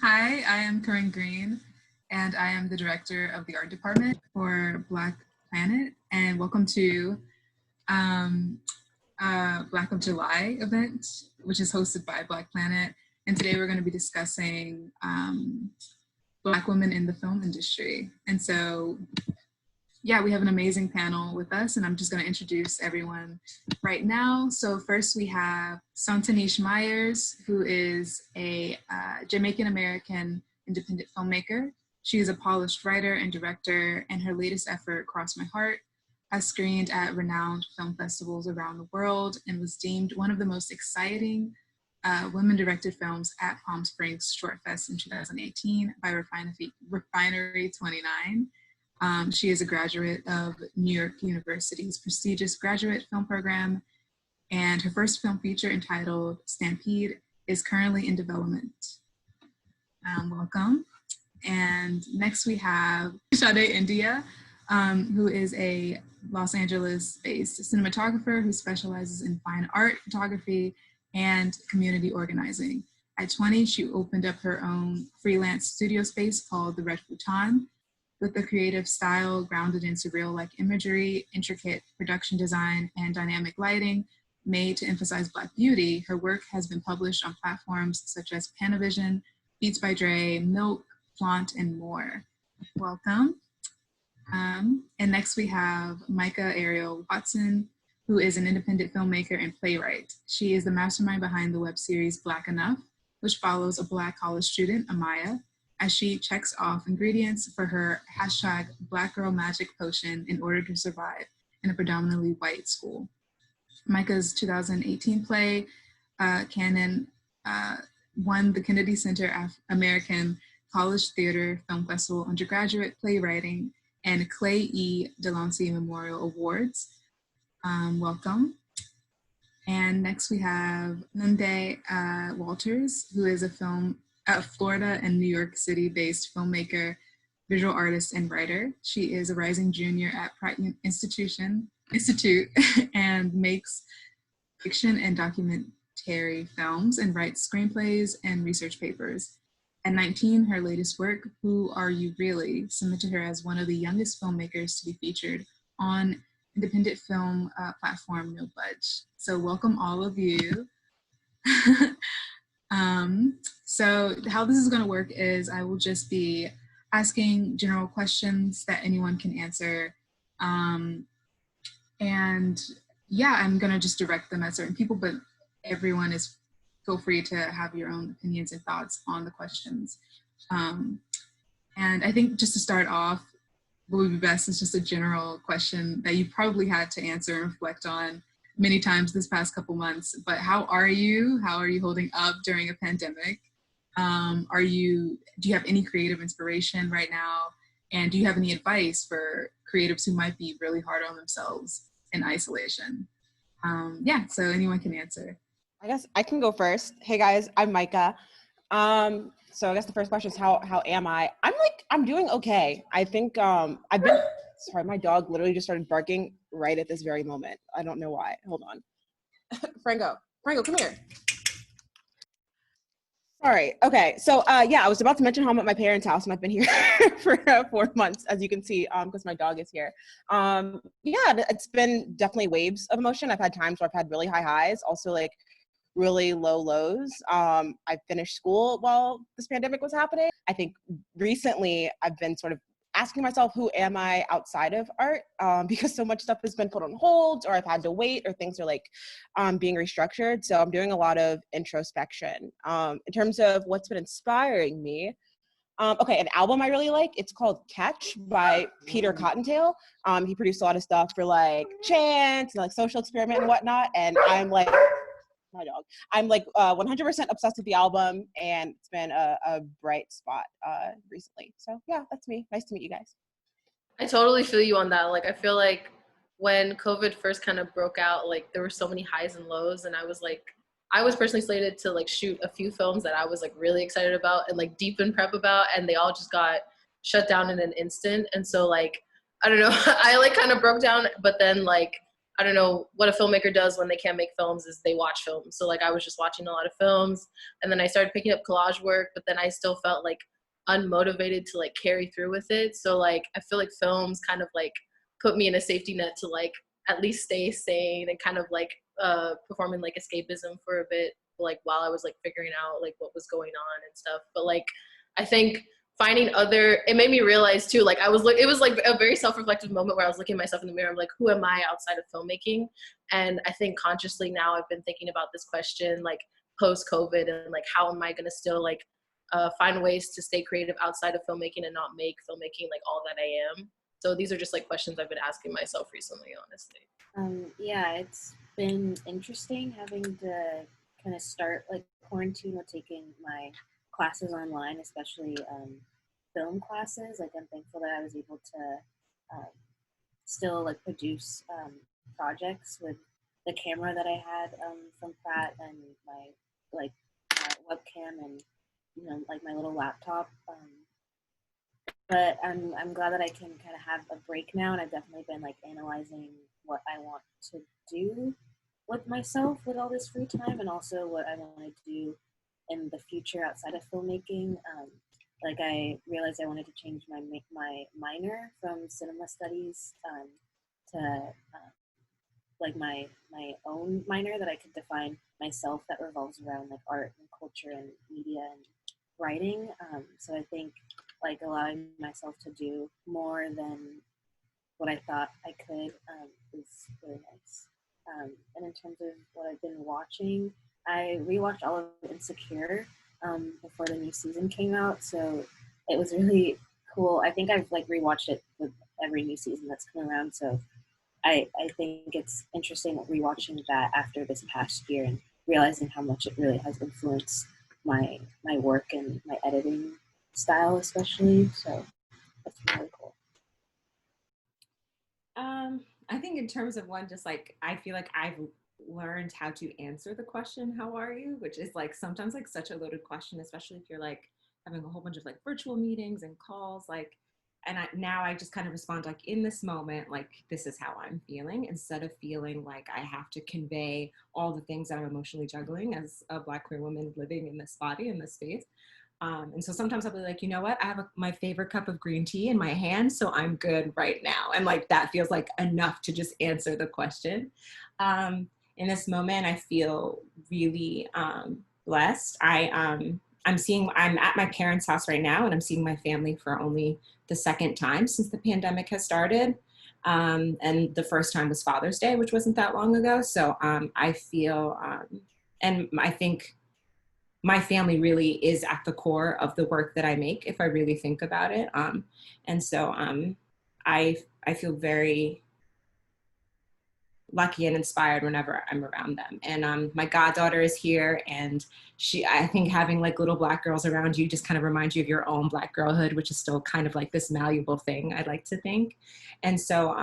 Hi, I am Corinne Green, and I am the director of the art department for Black Planet. And welcome to um, Black of July event, which is hosted by Black Planet. And today we're going to be discussing Black women in the film industry. And so, yeah, we have an amazing panel with us, and I'm just going to introduce everyone right now. So first we have Santanish Myers, who is a Jamaican-American independent filmmaker. She is a polished writer and director, and her latest effort, Cross My Heart, has screened at renowned film festivals around the world and was deemed one of the most exciting women-directed films at Palm Springs Short Fest in 2018 by Refinery 29. She is a graduate of New York University's prestigious graduate film program, and her first film feature entitled Stampede is currently in development. Welcome. And next we have Sade India, who is a Los Angeles-based cinematographer who specializes in fine art photography and community organizing. At 20, she opened up her own freelance studio space called the Red Futon, with a creative style grounded in surreal-like imagery, intricate production design, and dynamic lighting made to emphasize Black beauty. Her work has been published on platforms such as Panavision, Beats by Dre, Milk, Flaunt, and more. Welcome. And next we have Micah Ariel Watson, who is an independent filmmaker and playwright. She is the mastermind behind the web series Black Enough, which follows a Black college student, Amaya, as she checks off ingredients for her hashtag Black Girl Magic Potion in order to survive in a predominantly white school. Micah's 2018 play, Canon, won the Kennedy Center American College Theater Film Festival Undergraduate Playwriting and Clay E. Delancey Memorial Awards. Welcome. And next we have Nunde Walters, who is a Florida and New York City-based filmmaker, visual artist, and writer. She is a rising junior at Pratt Institute and makes fiction and documentary films and writes screenplays and research papers. At 19, her latest work, Who Are You Really?, cemented her as one of the youngest filmmakers to be featured on independent film platform No Budge. So welcome all of you. So how this is going to work is I will just be asking general questions that anyone can answer. And yeah, I'm going to just direct them at certain people, but everyone feel free to have your own opinions and thoughts on the questions. And I think just to start off, what would be best is just a general question that you probably had to answer and reflect on many times this past couple months, but how are you? How are you holding up during a pandemic? Do you have any creative inspiration right now? And do you have any advice for creatives who might be really hard on themselves in isolation? Yeah, so anyone can answer. I guess I can go first. Hey guys, I'm Micah. So I guess the first question is how am I? I'm doing okay. I think sorry, my dog literally just started barking right at this very moment. I don't know why. Hold on. Franco, come here. Sorry. Okay. So yeah, I was about to mention how I'm at my parents' house and I've been here for 4 months, as you can see, because my dog is here. Yeah, it's been definitely waves of emotion. I've had times where I've had really high highs, also like really low lows. I finished school while this pandemic was happening. I think recently I've been sort of asking myself, who am I outside of art? Because so much stuff has been put on hold, or I've had to wait, or things are like being restructured. So I'm doing a lot of introspection. In terms of what's been inspiring me, okay, an album I really like, it's called Catch by Peter Cottontail. He produced a lot of stuff for like Chance and like Social Experiment and whatnot. And I'm like, my dog, I'm like 100% obsessed with the album, and it's been a bright spot recently. So yeah, that's me. Nice to meet you guys. I totally feel you on that. Like, I feel like when COVID first kind of broke out, like there were so many highs and lows, and I was personally slated to like shoot a few films that I was like really excited about and like deep in prep about, and they all just got shut down in an instant. And so like, I don't know, I like kind of broke down, but then like I don't know what a filmmaker does when they can't make films is they watch films. So like I was just watching a lot of films, and then I started picking up collage work, but then I still felt like unmotivated to like carry through with it. So like I feel like films kind of like put me in a safety net to like at least stay sane and kind of like performing like escapism for a bit, like while I was like figuring out like what was going on and stuff. But like I think finding other, it made me realize too, like it was like a very self-reflective moment where I was looking at myself in the mirror. I'm like, who am I outside of filmmaking? And I think consciously now I've been thinking about this question like post COVID, and like how am I going to still like find ways to stay creative outside of filmmaking and not make filmmaking like all that I am. So these are just like questions I've been asking myself recently, honestly. Yeah, it's been interesting having to kind of start like quarantine with taking my classes online, especially film classes. Like I'm thankful that I was able to still like produce projects with the camera that I had from Pratt and my like webcam and like my little laptop. But I'm glad that I can kind of have a break now, and I've definitely been like analyzing what I want to do with myself with all this free time, and also what I want to do in the future outside of filmmaking. Like I realized I wanted to change my minor from cinema studies to like my own minor that I could define myself that revolves around like art and culture and media and writing. So I think like allowing myself to do more than what I thought I could is really nice. And in terms of what I've been watching, I rewatched all of Insecure before the new season came out, so it was really cool. I think I've like rewatched it with every new season that's come around, so I think it's interesting rewatching that after this past year and realizing how much it really has influenced my work and my editing style, especially. So that's really cool. I think in terms of one, just like I feel like I've learned how to answer the question, "How are you?" which is like sometimes like such a loaded question, especially if you're like having a whole bunch of like virtual meetings and calls, like. And now I just kind of respond like in this moment, like this is how I'm feeling, instead of feeling like I have to convey all the things that I'm emotionally juggling as a Black queer woman living in this body, in this space. And so sometimes I'll be like, you know what, I have my favorite cup of green tea in my hand, so I'm good right now. And like that feels like enough to just answer the question. In this moment, I feel really blessed. I'm at my parents' house right now, and I'm seeing my family for only the second time since the pandemic has started. And the first time was Father's Day, which wasn't that long ago. So I feel, and I think my family really is at the core of the work that I make, if I really think about it. And so I feel very lucky and inspired whenever I'm around them. And my goddaughter is here, and I think having like little Black girls around you just kind of reminds you of your own Black girlhood, which is still kind of like this malleable thing, I'd like to think. And so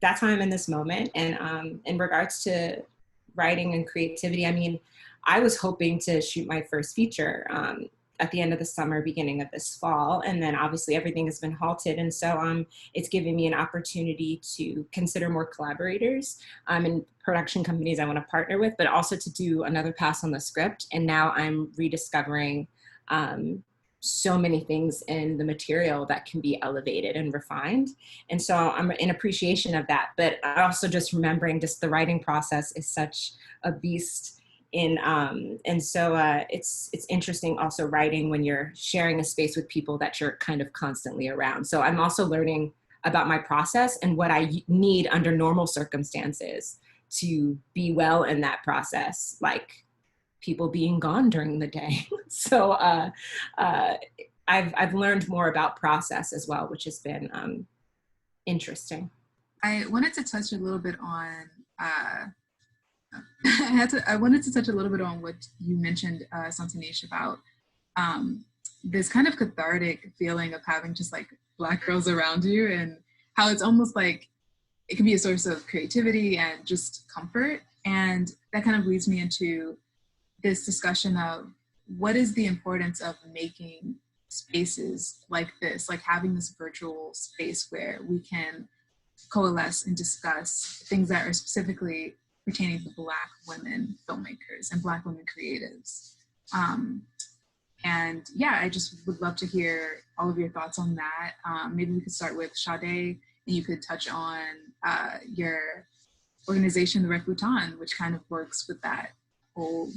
that's how I'm in this moment. And in regards to writing and creativity, I mean, I was hoping to shoot my first feature at the end of the summer, beginning of this fall. And then obviously everything has been halted. And so it's giving me an opportunity to consider more collaborators and production companies I want to partner with, but also to do another pass on the script. And now I'm rediscovering so many things in the material that can be elevated and refined. And so I'm in appreciation of that, but also just remembering just the writing process is such a beast. And so it's interesting also writing when you're sharing a space with people that you're kind of constantly around. So I'm also learning about my process and what I need under normal circumstances to be well in that process, like people being gone during the day. So I've learned more about process as well, which has been interesting. I wanted to touch a little bit on I wanted to touch a little bit on what you mentioned, Santanish, about this kind of cathartic feeling of having just like Black girls around you, and how it's almost like it can be a source of creativity and just comfort. And that kind of leads me into this discussion of what is the importance of making spaces like this, like having this virtual space where we can coalesce and discuss things that are specifically pertaining to Black women filmmakers and Black women creatives. And yeah, I just would love to hear all of your thoughts on that. Maybe we could start with Sade, and you could touch on your organization, the Red Futon, which kind of works with that whole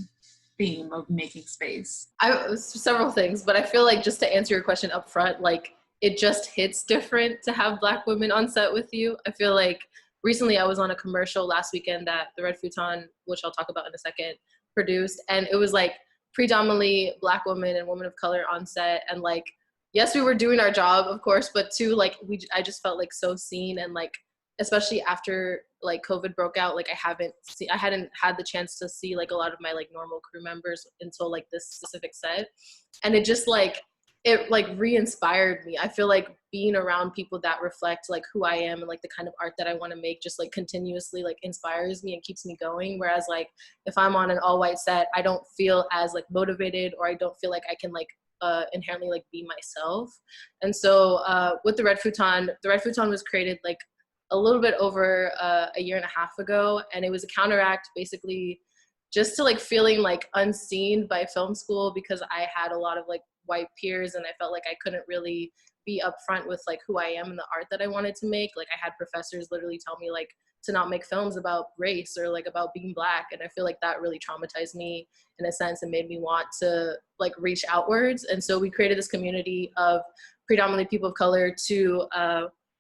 theme of making space. Several things, but I feel like just to answer your question up front, like it just hits different to have Black women on set with you. I feel like recently I was on a commercial last weekend that the Red Futon, which I'll talk about in a second, produced, and it was like predominantly Black women and women of color on set, and like yes, we were doing our job, of course, but too, like I just felt like so seen, and like especially after like COVID broke out, like I hadn't had the chance to see like a lot of my like normal crew members until like this specific set, and it just like it like re-inspired me. I feel like being around people that reflect like who I am and like the kind of art that I want to make just like continuously like inspires me and keeps me going. Whereas like if I'm on an all white set, I don't feel as like motivated, or I don't feel like I can like inherently like be myself. And so with the Red Futon was created like a little bit over a year and a half ago, and it was a counteract basically just to like feeling like unseen by film school, because I had a lot of like white peers and I felt like I couldn't really be upfront with like who I am and the art that I wanted to make. Like I had professors literally tell me like to not make films about race or like about being Black, and I feel like that really traumatized me in a sense and made me want to like reach outwards. And so we created this community of predominantly people of color to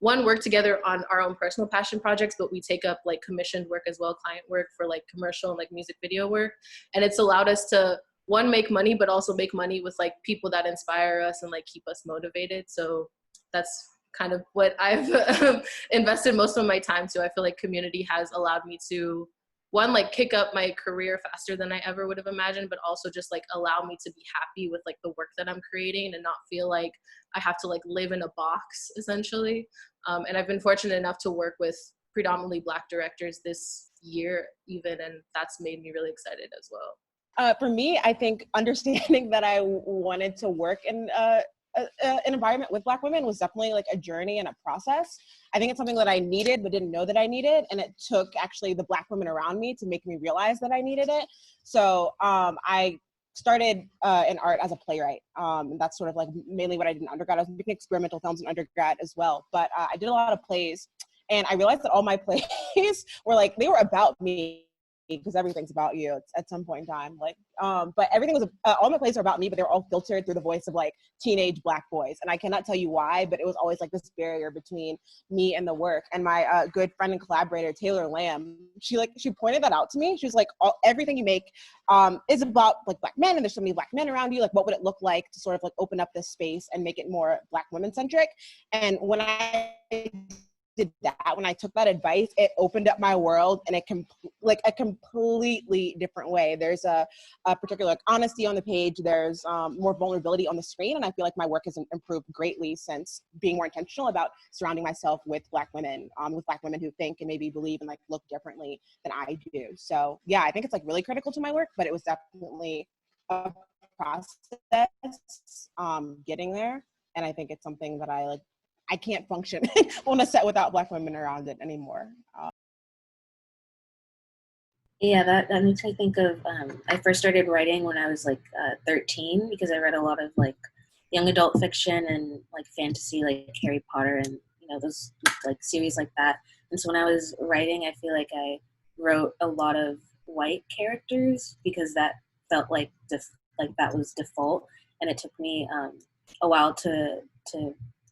one, work together on our own personal passion projects, but we take up like commissioned work as well, client work for like commercial and like music video work. And it's allowed us to, one, make money, but also make money with like people that inspire us and like keep us motivated. So that's kind of what I've invested most of my time to. I feel like community has allowed me to, one, like kick up my career faster than I ever would have imagined, but also just like allow me to be happy with like the work that I'm creating and not feel like I have to like live in a box essentially. And I've been fortunate enough to work with predominantly Black directors this year even, and that's made me really excited as well. For me, I think understanding that I wanted to work in an environment with Black women was definitely like a journey and a process. I think it's something that I needed but didn't know that I needed, and it took actually the Black women around me to make me realize that I needed it. So I started in art as a playwright. And that's sort of like mainly what I did in undergrad. I was making experimental films in undergrad as well, but I did a lot of plays, and I realized that all my plays were like, they were about me, because everything's about you at some point in time. Like, but everything was, all my plays are about me, but they were all filtered through the voice of like teenage Black boys. And I cannot tell you why, but it was always like this barrier between me and the work. And my good friend and collaborator, Taylor Lamb, she pointed that out to me. She was like, everything you make is about like Black men, and there's so many Black men around you. Like, what would it look like to sort of like open up this space and make it more Black women centric? And when I did that, when I took that advice, it opened up my world in a completely different way. There's a particular like honesty on the page. There's more vulnerability on the screen, and I feel like my work has improved greatly since being more intentional about surrounding myself with Black women who think and maybe believe and like look differently than I do. So yeah, I think it's like really critical to my work, but it was definitely a process getting there, and I think it's something that I can't function on a set without Black women around it anymore. Yeah, that makes me think of, I first started writing when I was like 13, because I read a lot of like young adult fiction and like fantasy, like Harry Potter and, you know, those like series like that. And so when I was writing, I feel like I wrote a lot of white characters because that felt like that was default. And it took me a while to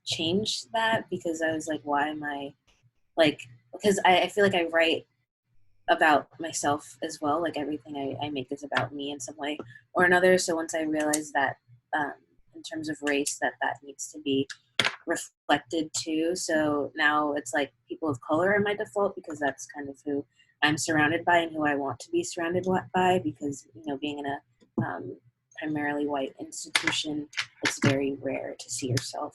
change that, because I was like, why am I like, because I feel like I write about myself as well. Like everything I make is about me in some way or another. So once I realized that in terms of race, that needs to be reflected too. So now it's like people of color are my default, because that's kind of who I'm surrounded by and who I want to be surrounded by, because, you know, being in a primarily white institution, it's very rare to see yourself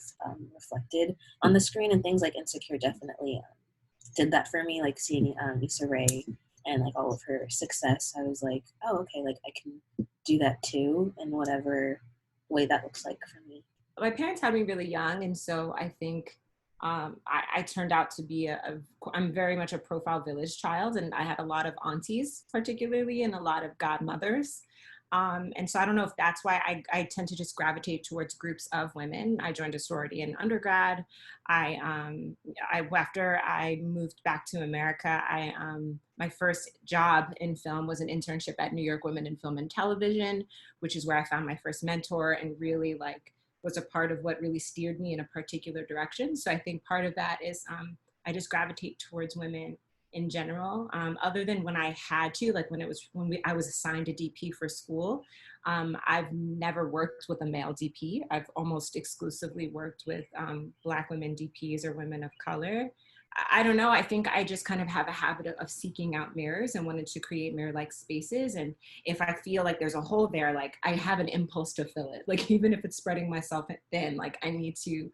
reflected on the screen, and things like Insecure definitely did that for me. Like seeing Issa Rae and like all of her success, I was like, oh, okay, like I can do that too, in whatever way that looks like for me. My parents had me really young, and so I think I turned out to be I'm very much a profile village child, and I had a lot of aunties particularly and a lot of godmothers. And so I don't know if that's why I tend to just gravitate towards groups of women. I joined a sorority in undergrad. After I moved back to America, my first job in film was an internship at New York Women in Film and Television, which is where I found my first mentor and really like was a part of what really steered me in a particular direction. So I think part of that is I just gravitate towards women in general, other than when I had to, like I was assigned a DP for school. I've never worked with a male DP. I've almost exclusively worked with Black women DPs or women of color. I don't know. I think I just kind of have a habit of seeking out mirrors and wanted to create mirror-like spaces. And if I feel like there's a hole there, like I have an impulse to fill it. Like even if it's spreading myself thin, like I need to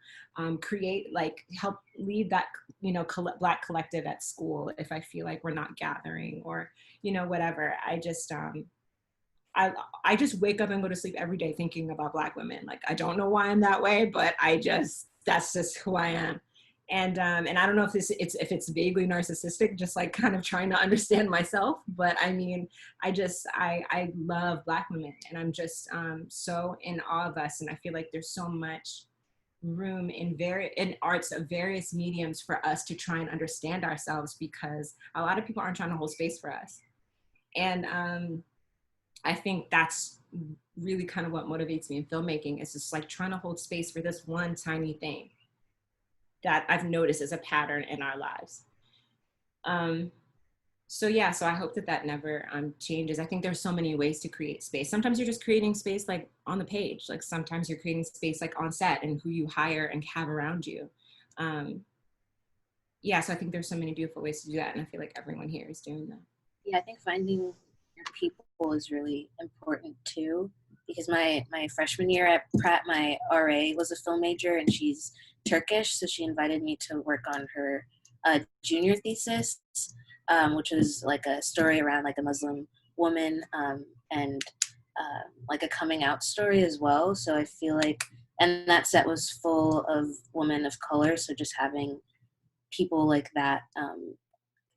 create, like help lead that, you know, Black collective at school if I feel like we're not gathering or, you know, whatever. I just wake up and go to sleep every day thinking about Black women. Like I don't know why I'm that way, but that's just who I am. And I don't know if it's vaguely narcissistic, just like kind of trying to understand myself. But I mean, I love Black women, and I'm just so in awe of us. And I feel like there's so much room in arts of various mediums for us to try and understand ourselves, because a lot of people aren't trying to hold space for us. And I think that's really kind of what motivates me in filmmaking, is just like trying to hold space for this one tiny thing that I've noticed as a pattern in our lives. So I hope that never changes. I think there's so many ways to create space. Sometimes you're just creating space like on the page. Like sometimes you're creating space like on set and who you hire and have around you. So I think there's so many beautiful ways to do that. And I feel like everyone here is doing that. Yeah, I think finding your people is really important too. Because my freshman year at Pratt, my RA was a film major and she's Turkish, so she invited me to work on her junior thesis, which was like a story around like a Muslim woman and like a coming out story as well. So I feel like, and that set was full of women of color, so just having people like that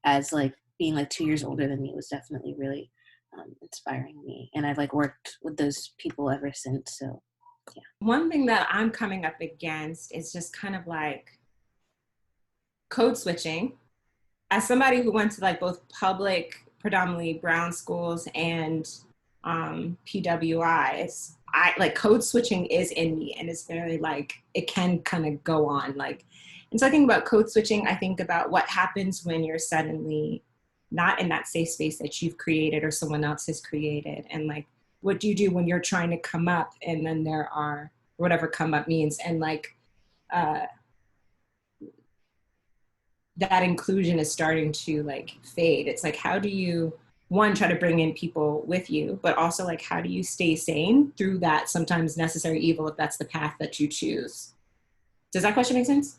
as like being like 2 years older than me was definitely really inspiring me, and I've like worked with those people ever since. So yeah. One thing that I'm coming up against is just kind of like code switching. As somebody who went to like both public, predominantly brown schools and PWIs, I like code switching is in me, and it's very like it can kind of go on like. And so I think about code switching, I think about what happens when you're suddenly not in that safe space that you've created or someone else has created. And like, what do you do when you're trying to come up and then there are whatever come up means, and like that inclusion is starting to like fade. It's like, how do you, one, try to bring in people with you, but also like, how do you stay sane through that sometimes necessary evil if that's the path that you choose? Does that question make sense?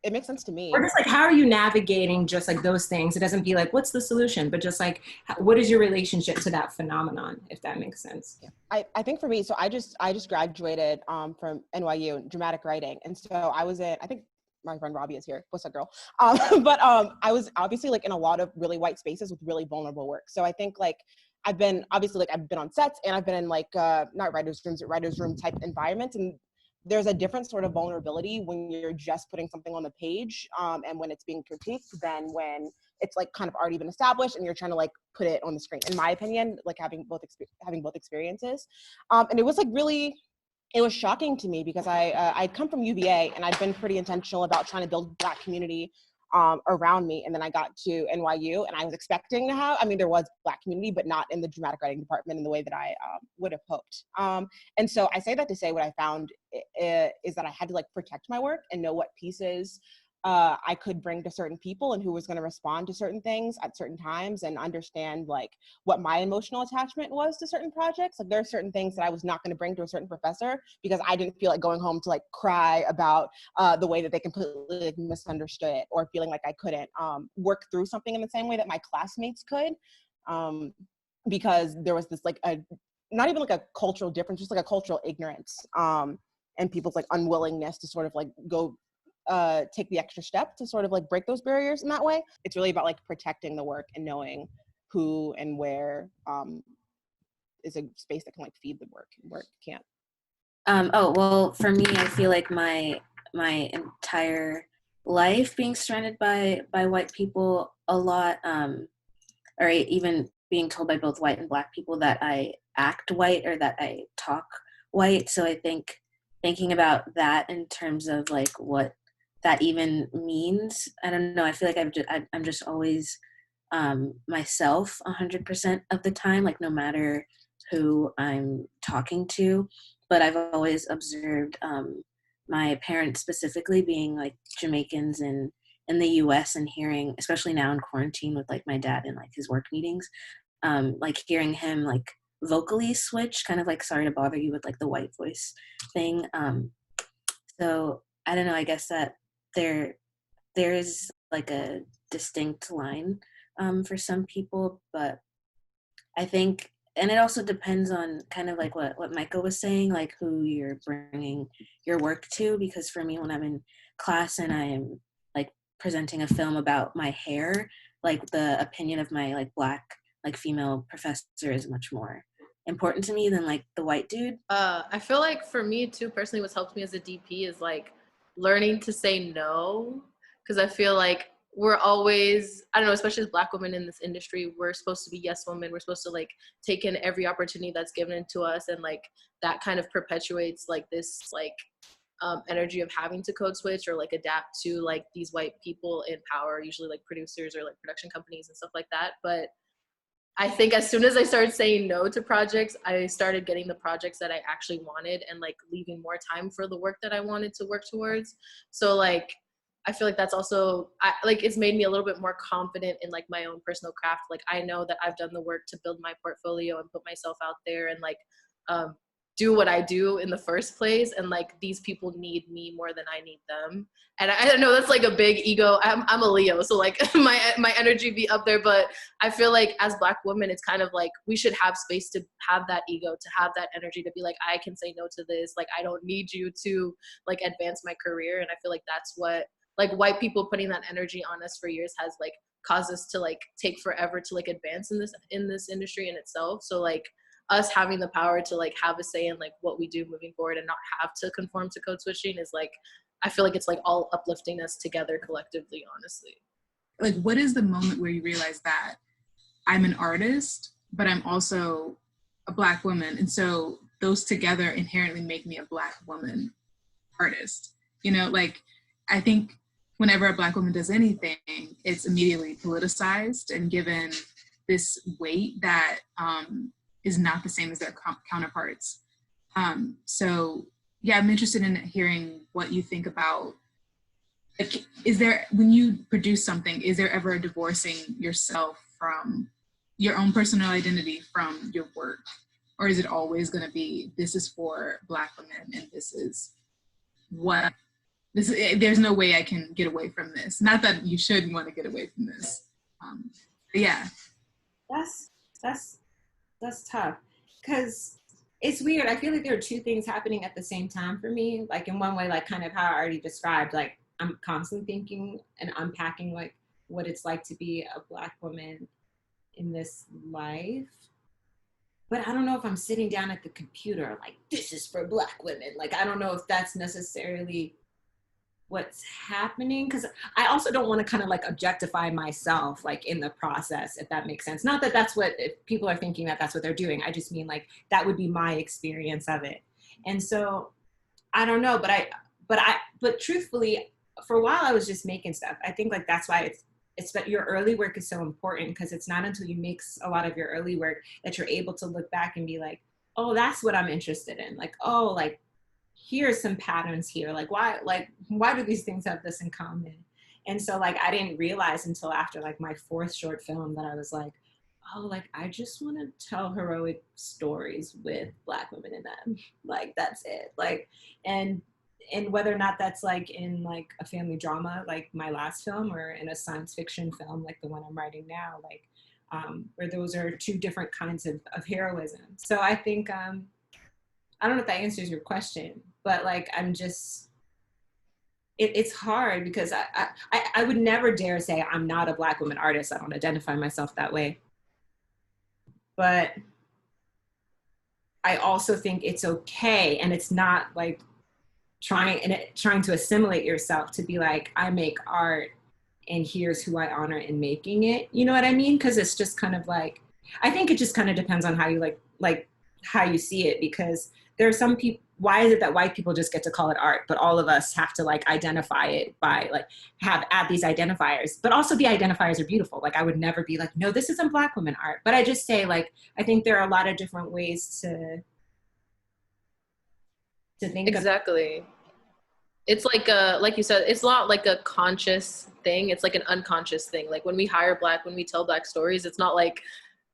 It makes sense to me. Or just like, how are you navigating just like those things? It doesn't be like, what's the solution? But just like, what is your relationship to that phenomenon, if that makes sense? Yeah. I think for me, so I just graduated from NYU in dramatic writing. And so I was in, I think my friend Robbie is here. What's up, girl? But I was obviously like in a lot of really white spaces with really vulnerable work. So I think like I've been on sets, and I've been in like not writers' rooms, but writers' room type environments. And there's a different sort of vulnerability when you're just putting something on the page and when it's being critiqued than when it's like kind of already been established and you're trying to like put it on the screen. In my opinion, like having both experiences. And it was like really, it was shocking to me because I'd come from UVA and I'd been pretty intentional about trying to build Black community around me. And then I got to NYU and I was expecting to have, I mean, there was Black community, but not in the dramatic writing department in the way that I would have hoped. And so I say that to say what I found is that I had to like protect my work and know what pieces I could bring to certain people and who was going to respond to certain things at certain times, and understand like what my emotional attachment was to certain projects. Like there are certain things that I was not going to bring to a certain professor because I didn't feel like going home to like cry about the way that they completely like, misunderstood it, or feeling like I couldn't work through something in the same way that my classmates could, because there was this like not even like a cultural difference, just like a cultural ignorance and people's like unwillingness to sort of like go take the extra step to sort of like break those barriers in that way. It's really about like protecting the work and knowing who and where is a space that can like feed the work and where it can't. Oh, well, for me, I feel like my entire life being surrounded by white people a lot, or even being told by both white and Black people that I act white or that I talk white. So I think thinking about that in terms of like what that even means, I don't know. I feel like I'm just always myself 100% of the time, like no matter who I'm talking to. But I've always observed my parents specifically being like Jamaicans in the US and hearing, especially now in quarantine with like my dad and like his work meetings, like hearing him like vocally switch, kind of like sorry to bother you with like the white voice thing. So I don't know, I guess that there is like a distinct line for some people, but I think, and it also depends on kind of like what Micah was saying, like who you're bringing your work to. Because for me, when I'm in class and I'm like presenting a film about my hair, like the opinion of my like Black, like female professor is much more important to me than like the white dude. I feel like for me too, personally, what's helped me as a DP is like learning to say no. Cause I feel like we're always, I don't know, especially as Black women in this industry, we're supposed to be yes women. We're supposed to like take in every opportunity that's given to us. And like that kind of perpetuates like this like energy of having to code switch or like adapt to like these white people in power, usually like producers or like production companies and stuff like that. But I think as soon as I started saying no to projects, I started getting the projects that I actually wanted and like leaving more time for the work that I wanted to work towards. So like, I feel like that's also, like it's made me a little bit more confident in like my own personal craft. Like I know that I've done the work to build my portfolio and put myself out there and like do what I do in the first place. And like these people need me more than I need them. And I know that's like a big ego. I'm a Leo, so like my energy be up there. But I feel like as Black women, it's kind of like we should have space to have that ego, to have that energy, to be like, I can say no to this. Like I don't need you to like advance my career. And I feel like that's what like white people putting that energy on us for years has like caused us to like take forever to like advance in this industry in itself. So like us having the power to like have a say in like what we do moving forward and not have to conform to code switching is like, I feel like it's like all uplifting us together collectively, honestly. Like, what is the moment where you realize that I'm an artist, but I'm also a Black woman, and so those together inherently make me a Black woman artist? You know, like I think whenever a Black woman does anything, it's immediately politicized and given this weight that is not the same as their counterparts. So yeah, I'm interested in hearing what you think about, like, is there, when you produce something, is there ever a divorcing yourself from your own personal identity from your work? Or is it always gonna be, this is for Black women and this is what, there's no way I can get away from this. Not that you should want to get away from this. But yeah. That's tough, because it's weird. I feel like there are two things happening at the same time for me. Like in one way, like kind of how I already described, like I'm constantly thinking and unpacking like what it's like to be a Black woman in this life. But I don't know if I'm sitting down at the computer like, this is for Black women. Like, I don't know if that's necessarily what's happening, because I also don't want to kind of like objectify myself like in the process, if that makes sense. Not that that's what, if people are thinking that that's what they're doing, I just mean like that would be my experience of it. And so I don't know, but truthfully, for a while I was just making stuff. I think like that's why it's that your early work is so important, because it's not until you make a lot of your early work that you're able to look back and be like, oh, that's what I'm interested in. Like, oh, like here's some patterns here. Like why do these things have this in common? And so like I didn't realize until after like my fourth short film that I was like, oh, like I just want to tell heroic stories with Black women in them. Like that's it. Like and whether or not that's like in like a family drama like my last film, or in a science fiction film like the one I'm writing now, like where those are two different kinds of heroism. So I think I don't know if that answers your question, but like I'm just, it's hard because I would never dare say I'm not a Black woman artist. I don't identify myself that way. But I also think it's okay, and it's not like trying to assimilate yourself to be like, I make art and here's who I honor in making it. You know what I mean? Because it's just kind of like, I think it just kind of depends on how you like how you see it, because there are some people, why is it that white people just get to call it art, but all of us have to like identify it by like add these identifiers, but also the identifiers are beautiful. Like I would never be like, no, this isn't Black women art. But I just say like, I think there are a lot of different ways to think Exactly. It's like you said, it's not like a conscious thing. It's like an unconscious thing. Like when we hire Black, when we tell Black stories, it's not like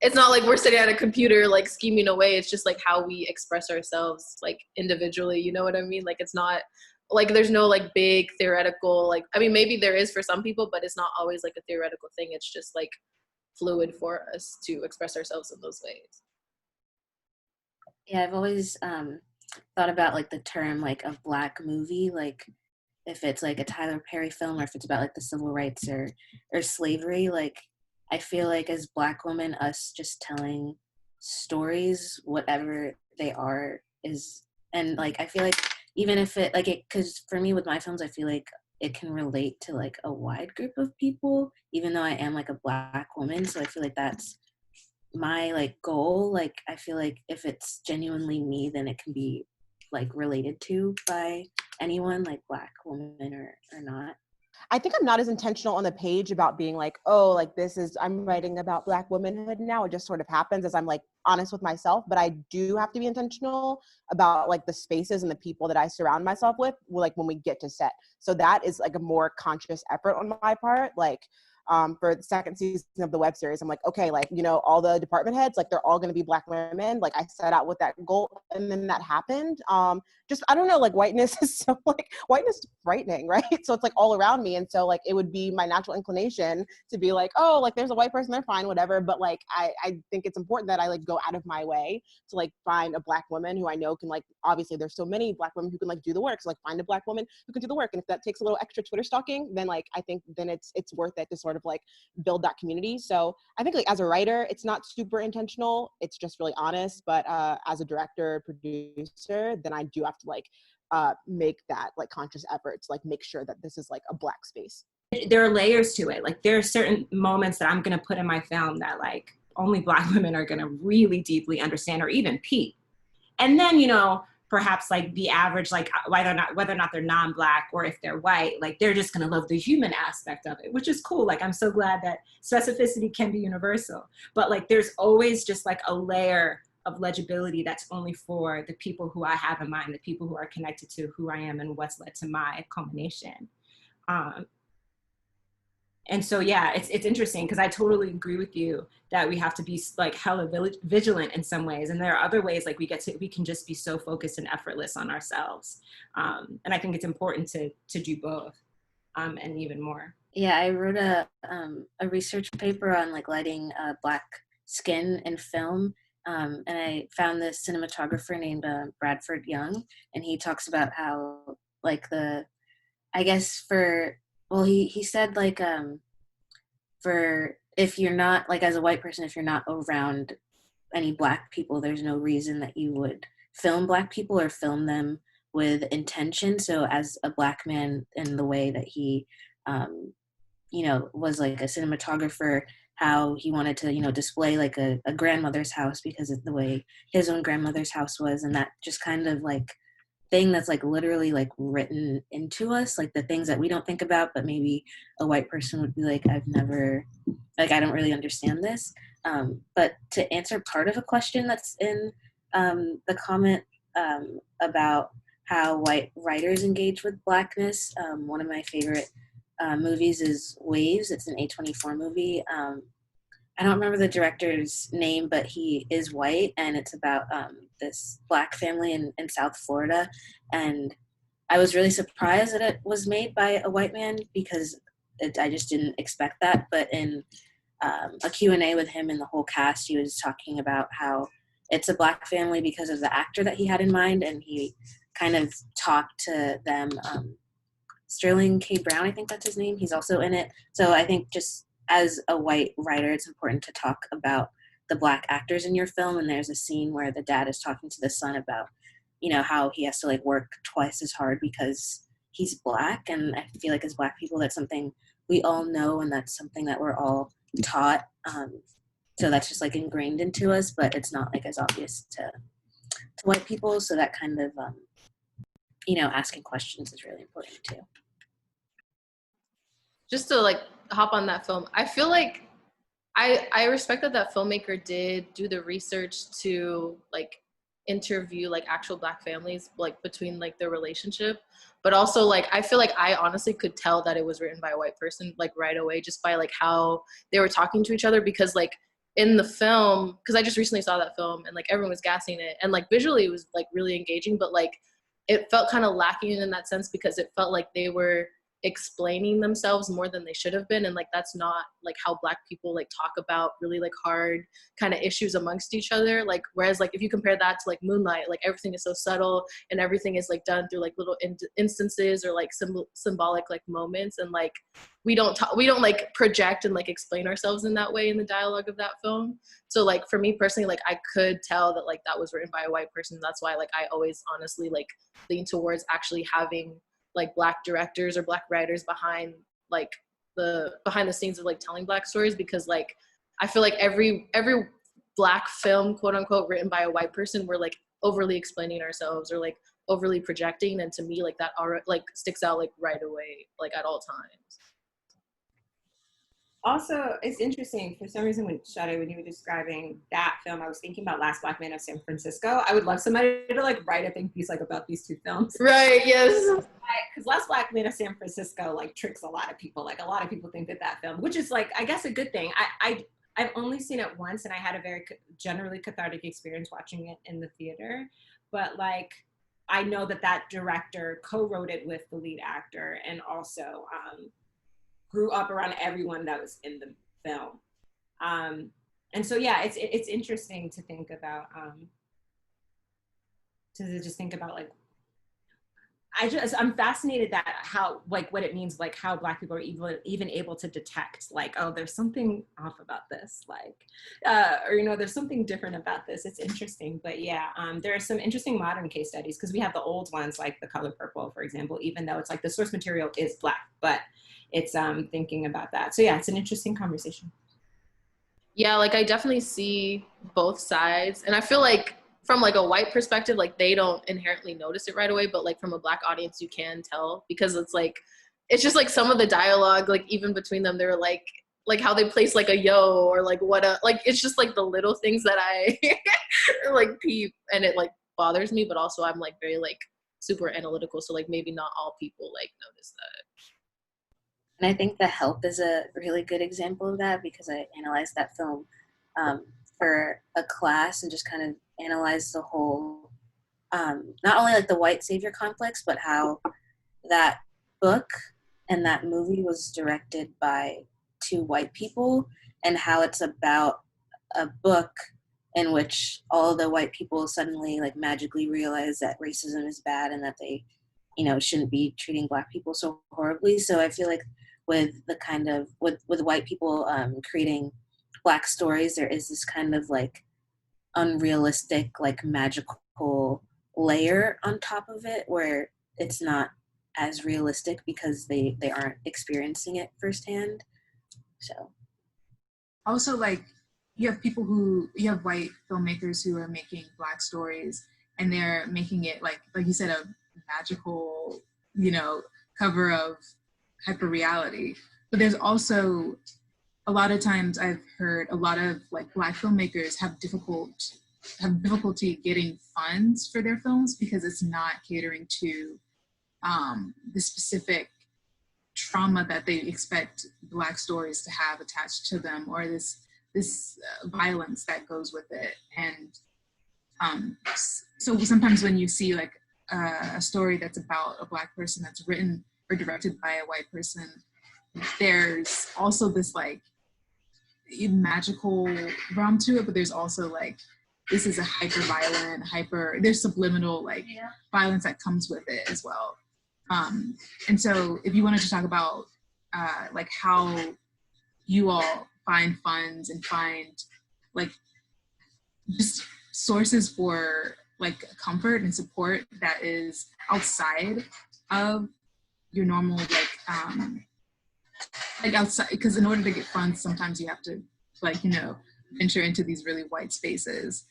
we're sitting at a computer like scheming away. It's just like how we express ourselves like individually. You know what I mean? Like it's not like there's no like big theoretical, like, I mean, maybe there is for some people, but it's not always like a theoretical thing. It's just like fluid for us to express ourselves in those ways. Yeah, I've always thought about like the term like a Black movie, like if it's like a Tyler Perry film or if it's about like the civil rights or slavery. Like I feel like as Black women, us just telling stories, whatever they are, is, and like I feel like even if it like it, because for me with my films, I feel like it can relate to like a wide group of people, even though I am like a Black woman. So I feel like that's my like goal. Like I feel like if it's genuinely me, then it can be like related to by anyone, like Black woman or not. I think I'm not as intentional on the page about being like, oh, like I'm writing about Black womanhood now. It just sort of happens as I'm like honest with myself, but I do have to be intentional about like the spaces and the people that I surround myself with, like when we get to set. So that is like a more conscious effort on my part. Like, for the second season of the web series, I'm like, okay, like, you know, all the department heads, like they're all going to be Black women. Like I set out with that goal and then that happened. Just, I don't know, like whiteness is so like, whiteness is frightening, right? So it's like all around me. And so like, it would be my natural inclination to be like, oh, like there's a white person, they're fine, whatever. But like, I think it's important that I like go out of my way to like find a Black woman who I know can like, obviously there's so many Black women who can like do the work. So like find a Black woman who can do the work. And if that takes a little extra Twitter stalking, then like, I think then it's worth it to sort of like build that community. So I think like as a writer, it's not super intentional. It's just really honest. But as a director, producer, then I do have to like make that like conscious effort to like make sure that this is like a Black space. There are layers to it. Like there are certain moments that I'm going to put in my film that like only Black women are going to really deeply understand or even peep. And then, you know, perhaps like the average, like whether or not they're non-Black or if they're white, like they're just going to love the human aspect of it, which is cool. Like I'm so glad that specificity can be universal, but like there's always just like a layer of legibility that's only for the people who I have in mind, the people who are connected to who I am and what's led to my culmination. And so, yeah, it's interesting because I totally agree with you that we have to be like hella vigilant in some ways. And there are other ways like we can just be so focused and effortless on ourselves. And I think it's important to do both and even more. Yeah, I wrote a research paper on like lighting Black skin in film. And I found this cinematographer named Bradford Young, and he talks about how like I guess he said like for if you're not like as a white person, if you're not around any Black people, there's no reason that you would film Black people or film them with intention. So as a Black man, in the way that he you know, was like a cinematographer, how he wanted to, you know, display like a grandmother's house because of the way his own grandmother's house was, and that just kind of like thing that's like literally like written into us, like the things that we don't think about, but maybe a white person would be like, I don't really understand this. But to answer part of a question that's in the comment about how white writers engage with Blackness, one of my favorite movies is Waves. It's an A24 movie. I don't remember the director's name, but he is white, and it's about this Black family in South Florida. And I was really surprised that it was made by a white man because I just didn't expect that. But in a Q&A with him and the whole cast, he was talking about how it's a Black family because of the actor that he had in mind, and he kind of talked to them Sterling K. Brown, I think that's his name. He's also in it. So I think just as a white writer, it's important to talk about the Black actors in your film. And there's a scene where the dad is talking to the son about, how he has to like work twice as hard because he's Black. And I feel like as Black people, that's something we all know, and that's something that we're all taught. So that's just like ingrained into us, but it's not like as obvious to white people. So that kind of, asking questions is really important too. Just to like hop on that film, I feel like I respect that filmmaker did do the research to like interview like actual Black families, like between like their relationship, but also like I feel like I honestly could tell that it was written by a white person like right away, just by like how they were talking to each other. Because like in the film, because I just recently saw that film and like everyone was gassing it, and like visually it was like really engaging, but like it felt kind of lacking in that sense, because it felt like they were explaining themselves more than they should have been. And like that's not like how Black people like talk about really like hard kind of issues amongst each other. Like whereas like if you compare that to like Moonlight, like everything is so subtle and everything is like done through like little instances or like symbolic like moments, and like we don't like project and like explain ourselves in that way in the dialogue of that film. So like for me personally, like I could tell that like that was written by a white person. That's why like I always honestly like lean towards actually having like Black directors or Black writers behind the scenes of like telling Black stories, because like I feel like every Black film, quote unquote, written by a white person, we're like overly explaining ourselves or like overly projecting, and to me like that already like sticks out like right away, like at all times. Also, it's interesting, for some reason when Sade, when you were describing that film, I was thinking about Last Black Man of San Francisco. I would love somebody to like write a think piece like about these two films. Right, yes. Because Last Black Man of San Francisco like tricks a lot of people. Like a lot of people think that film, which is like, I guess a good thing. I've only seen it once, and I had a very generally cathartic experience watching it in the theater. But like, I know that director co-wrote it with the lead actor, and also grew up around everyone that was in the film. And so, yeah, it's interesting to think about, to just think about like, I'm fascinated that how, like what it means, like how Black people are even able to detect like, oh, there's something off about this, like, or, there's something different about this. It's interesting, but yeah, there are some interesting modern case studies, because we have the old ones like The Color Purple, for example, even though it's like the source material is Black, but it's thinking about that. So yeah, it's an interesting conversation. Yeah, like I definitely see both sides, and I feel like from like a white perspective, like they don't inherently notice it right away, but like from a Black audience, you can tell, because it's just like some of the dialogue, like even between them, they're like how they place like a yo, or like what a, like it's just like the little things that I like peep, and it like bothers me, but also I'm like very like super analytical, so like maybe not all people like notice that. And I think The Help is a really good example of that, because I analyzed that film for a class and just kind of analyzed the whole, not only like the white savior complex, but how that book and that movie was directed by two white people, and how it's about a book in which all the white people suddenly like magically realize that racism is bad and that they, shouldn't be treating Black people so horribly. So I feel like with the kind of, with white people creating Black stories, there is this kind of like unrealistic, like magical layer on top of it, where it's not as realistic because they aren't experiencing it firsthand. So Also, like, you have white filmmakers who are making Black stories, and they're making it like you said, a magical, cover of hyper-reality. But there's also a lot of times I've heard a lot of like Black filmmakers have difficulty getting funds for their films, because it's not catering to the specific trauma that they expect Black stories to have attached to them, or this violence that goes with it. And so sometimes when you see like a story that's about a Black person that's written or directed by a white person, there's also this like magical realm to it, but there's also like, this is a hyper violent, there's subliminal like violence that comes with it as well. And so if you wanted to talk about like how you all find funds and find like just sources for like comfort and support that is outside of your normal like outside, because in order to get funds sometimes you have to like, you know, venture into these really white spaces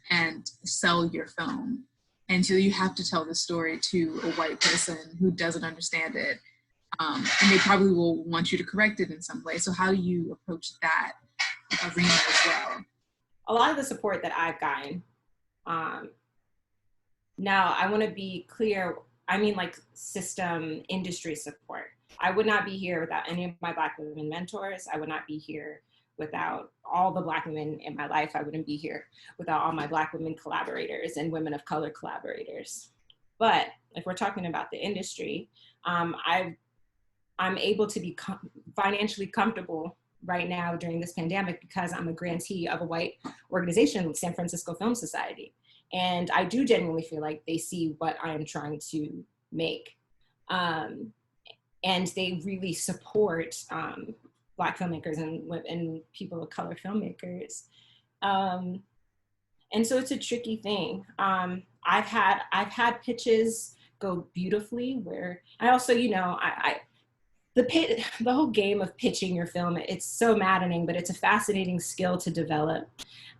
and sell your film, and so you have to tell the story to a white person who doesn't understand it, and they probably will want you to correct it in some way. So how do you approach that arena as well? A lot of the support that I've gotten, now I want to be clear, I mean like system industry support. I would not be here without any of my Black women mentors. I would not be here without all the Black women in my life. I wouldn't be here without all my Black women collaborators and women of color collaborators. But if we're talking about the industry, I'm able to be financially comfortable right now during this pandemic because I'm a grantee of a white organization, San Francisco Film Society. And I do genuinely feel like they see what I am trying to make. And they really support Black filmmakers and people of color filmmakers. And so it's a tricky thing. I've had pitches go beautifully where I also, you know, the whole game of pitching your film, it's so maddening, but it's a fascinating skill to develop.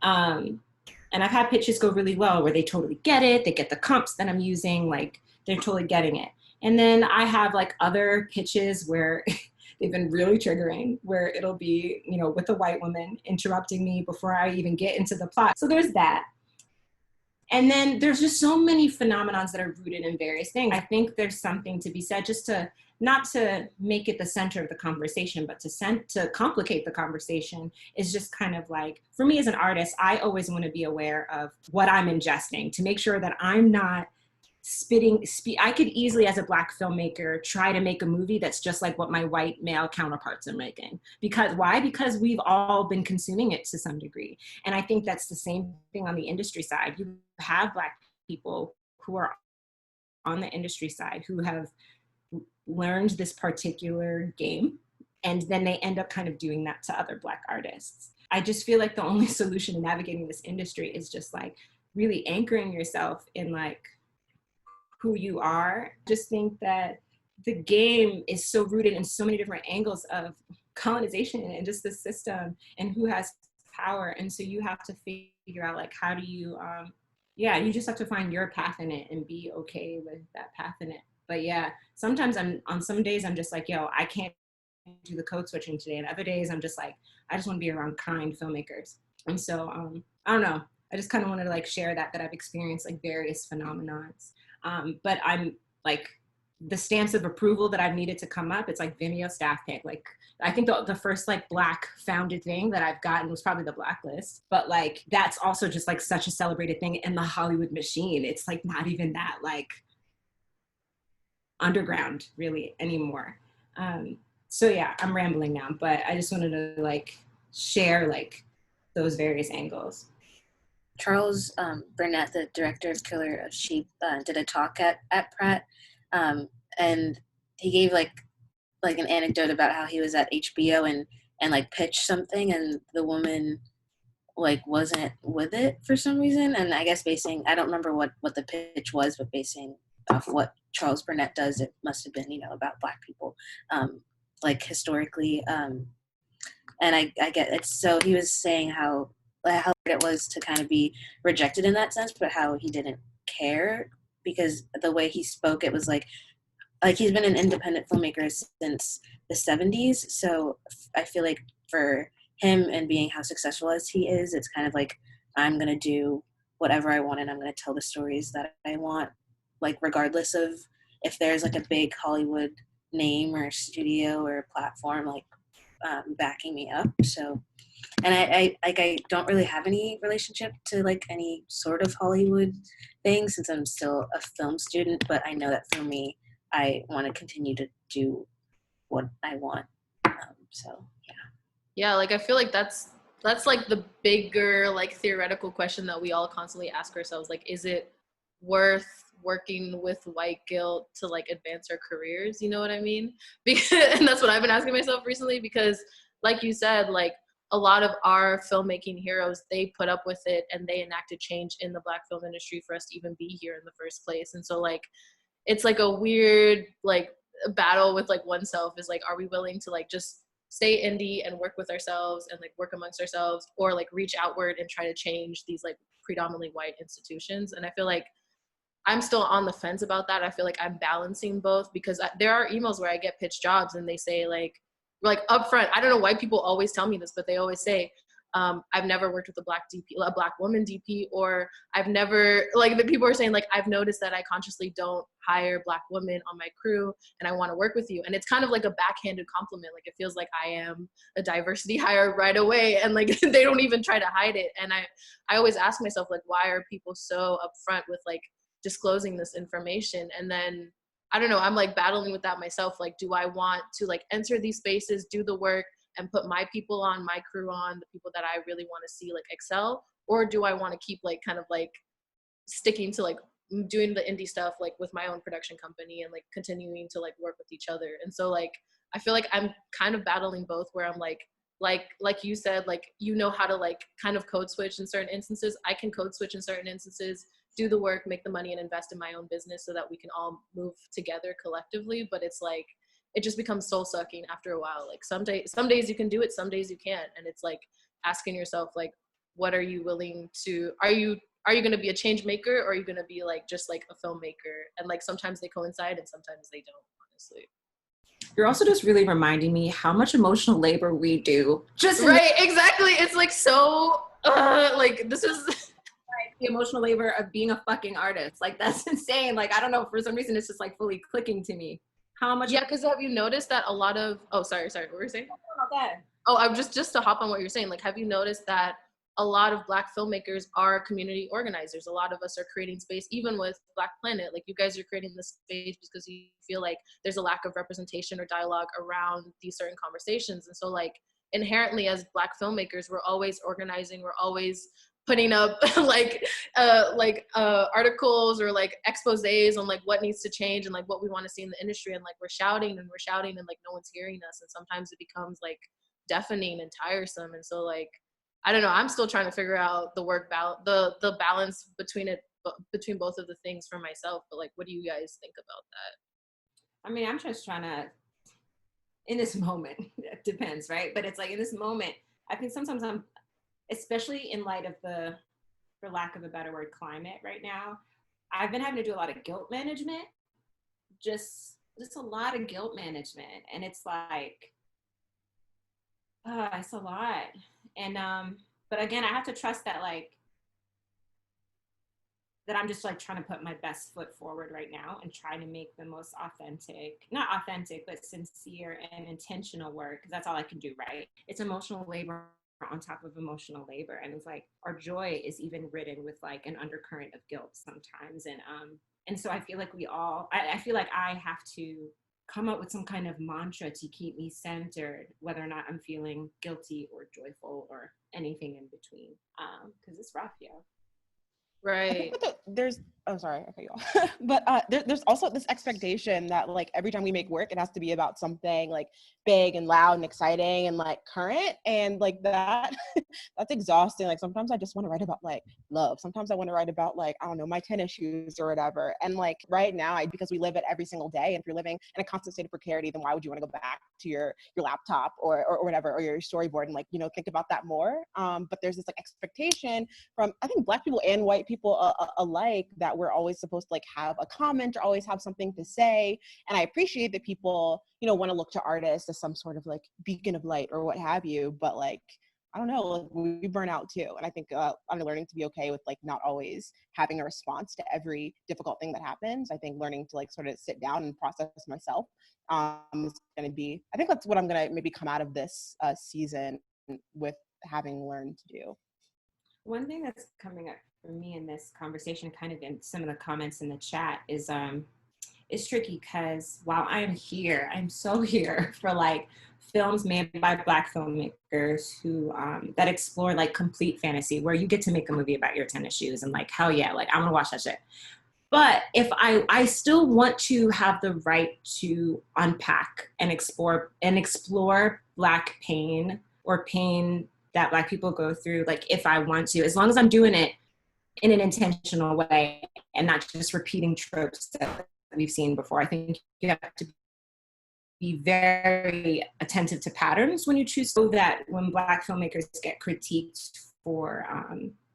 And I've had pitches go really well where they totally get it. They get the comps that I'm using, like they're totally getting it. And then I have like other pitches where they've been really triggering, where it'll be, you know, with a white woman interrupting me before I even get into the plot. So there's that. And then there's just so many phenomenons that are rooted in various things. I think there's something to be said just to, not to make it the center of the conversation, but to complicate the conversation is just kind of like, for me as an artist, I always want to be aware of what I'm ingesting to make sure that I'm not I could easily, as a Black filmmaker, try to make a movie that's just like what my white male counterparts are making. Because why? Because we've all been consuming it to some degree. And I think that's the same thing on the industry side. You have Black people who are on the industry side who have learned this particular game, and then they end up kind of doing that to other Black artists. I just feel like the only solution to navigating this industry is just like really anchoring yourself in like who you are. Just think that the game is so rooted in so many different angles of colonization and just the system and who has power. And so you have to figure out like, how do you, you just have to find your path in it and be okay with that path in it. But yeah, sometimes on some days I'm just like, yo, I can't do the code switching today. And other days I'm just like, I just want to be around kind filmmakers. And so, I don't know. I just kind of wanted to like share that I've experienced like various phenomenons. But I'm like, the stamps of approval that I've needed to come up, it's like Vimeo staff pick. Like, I think the first like Black founded thing that I've gotten was probably the Blacklist. But like, that's also just like such a celebrated thing in the Hollywood machine. It's like not even that like underground really anymore. So yeah, I'm rambling now, but I just wanted to like share like those various angles. Charles Burnett, the director of Killer of Sheep, did a talk at Pratt, and he gave like an anecdote about how he was at HBO and like pitched something, and the woman like wasn't with it for some reason, and I guess I don't remember what the pitch was, but basing off what Charles Burnett does, it must have been, you know, about Black people, like historically, and I get it. So he was saying how hard it was to kind of be rejected in that sense, but how he didn't care because the way he spoke, it was like he's been an independent filmmaker since the 70s. So I feel like for him and being how successful as he is, it's kind of like, I'm going to do whatever I want and I'm going to tell the stories that I want, like regardless of if there's like a big Hollywood name or studio or platform like backing me up. So, and I don't really have any relationship to like any sort of Hollywood thing since I'm still a film student, but I know that for me, I want to continue to do what I want. So yeah. Yeah, like I feel like that's like the bigger like theoretical question that we all constantly ask ourselves. Like, is it worth working with white guilt to like advance our careers, you know what I mean? Because, and that's what I've been asking myself recently, because like you said, like a lot of our filmmaking heroes, they put up with it and they enacted change in the Black film industry for us to even be here in the first place. And so like it's like a weird like battle with like oneself, is like, are we willing to like just stay indie and work with ourselves and like work amongst ourselves, or like reach outward and try to change these like predominantly white institutions? And I feel like I'm still on the fence about that. I feel like I'm balancing both, because there are emails where I get pitched jobs and they say like upfront, I don't know why people always tell me this, but they always say, I've never worked with a Black DP, a Black woman DP, or I've never, like the people are saying like, I've noticed that I consciously don't hire Black women on my crew and I want to work with you. And it's kind of like a backhanded compliment. Like it feels like I am a diversity hire right away. And like, they don't even try to hide it. And I always ask myself, like, why are people so upfront with like disclosing this information? And then I don't know, I'm like battling with that myself. Like, do I want to like enter these spaces, do the work, and put my people on, my crew on, the people that I really want to see like excel? Or do I want to keep like kind of like sticking to like doing the indie stuff like with my own production company and like continuing to like work with each other? And so like, I feel like I'm kind of battling both, where I'm like you said, like, you know how to like kind of code switch in certain instances. I can code switch in certain instances, do the work, make the money, and invest in my own business so that we can all move together collectively. But it's like, it just becomes soul sucking after a while. Like some days you can do it, some days you can't. And it's like asking yourself, like, what are you willing to, are you going to be a change maker, or are you going to be like, just like a filmmaker? And like, sometimes they coincide and sometimes they don't, honestly. You're also just really reminding me how much emotional labor we do. Just right, exactly. It's like so, like this is the emotional labor of being a fucking artist. Like that's insane. Like I don't know, for some reason it's just like fully clicking to me. How much? Yeah, because have you noticed that a lot of, oh, sorry, what were you saying? Okay. Oh, I'm just to hop on what you're saying. Like, have you noticed that a lot of Black filmmakers are community organizers? A lot of us are creating space, even with Black Planet. Like, you guys are creating this space because you feel like there's a lack of representation or dialogue around these certain conversations. And so, like, inherently as Black filmmakers, we're always organizing. We're always putting up articles or like exposés on like what needs to change and like what we want to see in the industry. And like, we're shouting and like no one's hearing us. And sometimes it becomes like deafening and tiresome. And so like, I don't know, I'm still trying to figure out the the balance between both of the things for myself. But like, what do you guys think about that? I mean, I'm just trying to, in this moment, it depends, right? But it's like in this moment, I think sometimes I'm, especially in light of the, for lack of a better word, climate right now, I've been having to do a lot of guilt management, just a lot of guilt management. And it's like, it's a lot. And, but again, I have to trust that, like, that I'm just like trying to put my best foot forward right now and try to make the most not authentic, but sincere and intentional work. Cause that's all I can do, right? It's emotional labor on top of emotional labor. And it's like, our joy is even ridden with like an undercurrent of guilt sometimes. And so I feel like I feel like I have to come up with some kind of mantra to keep me centered, whether or not I'm feeling guilty or joyful or anything in between. Cause it's rough, yeah. Right. There's, oh, sorry, okay, y'all. But there's also this expectation that like every time we make work, it has to be about something like big and loud and exciting and like current, and like that that's exhausting. Like sometimes I just want to write about like love. Sometimes I want to write about like, I don't know, my tennis shoes or whatever. And like right now, because we live it every single day, and if you're living in a constant state of precarity, then why would you want to go back to your laptop or whatever, or your storyboard and like, you know, think about that more. But there's this like expectation from, I think, Black people and white people alike, that we're always supposed to like have a comment or always have something to say. And I appreciate that people, you know, want to look to artists as some sort of like beacon of light or what have you, but like, I don't know, like, we burn out too. And I think I'm learning to be okay with like not always having a response to every difficult thing that happens. I think learning to like sort of sit down and process myself is going to be, I think that's what I'm going to maybe come out of this season with having learned to do. One thing that's coming up for me in this conversation, kind of in some of the comments in the chat, is it's tricky because while I'm so here for like films made by Black filmmakers who that explore like complete fantasy, where you get to make a movie about your tennis shoes and like, hell yeah, like I'm gonna watch that shit. But if I still want to have the right to unpack and explore Black pain, or pain that Black people go through, like if I want to, as long as I'm doing it in an intentional way and not just repeating tropes that we've seen before. I think you have to be very attentive to patterns when you choose, so that when Black filmmakers get critiqued for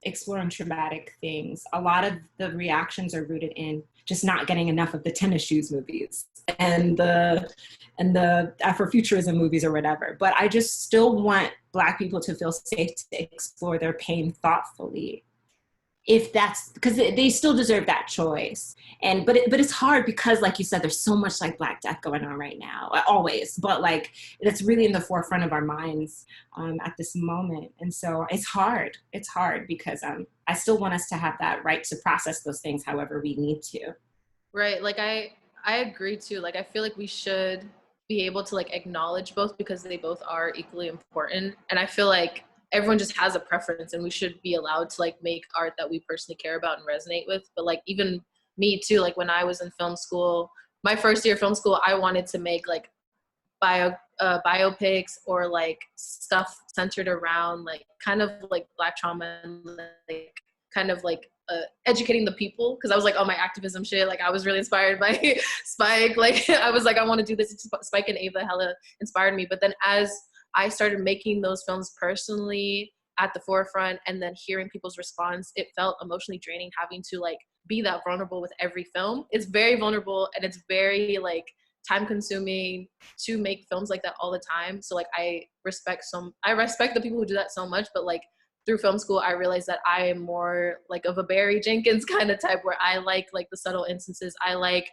exploring traumatic things, a lot of the reactions are rooted in just not getting enough of the tennis shoes movies and the Afrofuturism movies or whatever. But I just still want Black people to feel safe to explore their pain thoughtfully, if that's, because they still deserve that choice. And but it's hard because, like you said, there's so much like Black death going on right now, always, but like that's really in the forefront of our minds at this moment. And so it's hard because I still want us to have that right to process those things however we need to. Right. Like I agree too. Like I feel like we should be able to like acknowledge both, because they both are equally important. And I feel like everyone just has a preference, and we should be allowed to like make art that we personally care about and resonate with. But like even me too, like when I was in film school, my first year of film school, I wanted to make like biopics or like stuff centered around like kind of like Black trauma and like kind of like educating the people, because I was like, oh, my activism shit, like I was really inspired by Spike. Like I was like, I want to do this. Spike and Ava hella inspired me. But then as I started making those films personally at the forefront, and then hearing people's response, it felt emotionally draining having to like be that vulnerable with every film. It's very vulnerable, and it's very like time consuming to make films like that all the time. So like I respect the people who do that so much, but like through film school, I realized that I am more like of a Barry Jenkins kind of type, where I like the subtle instances. I like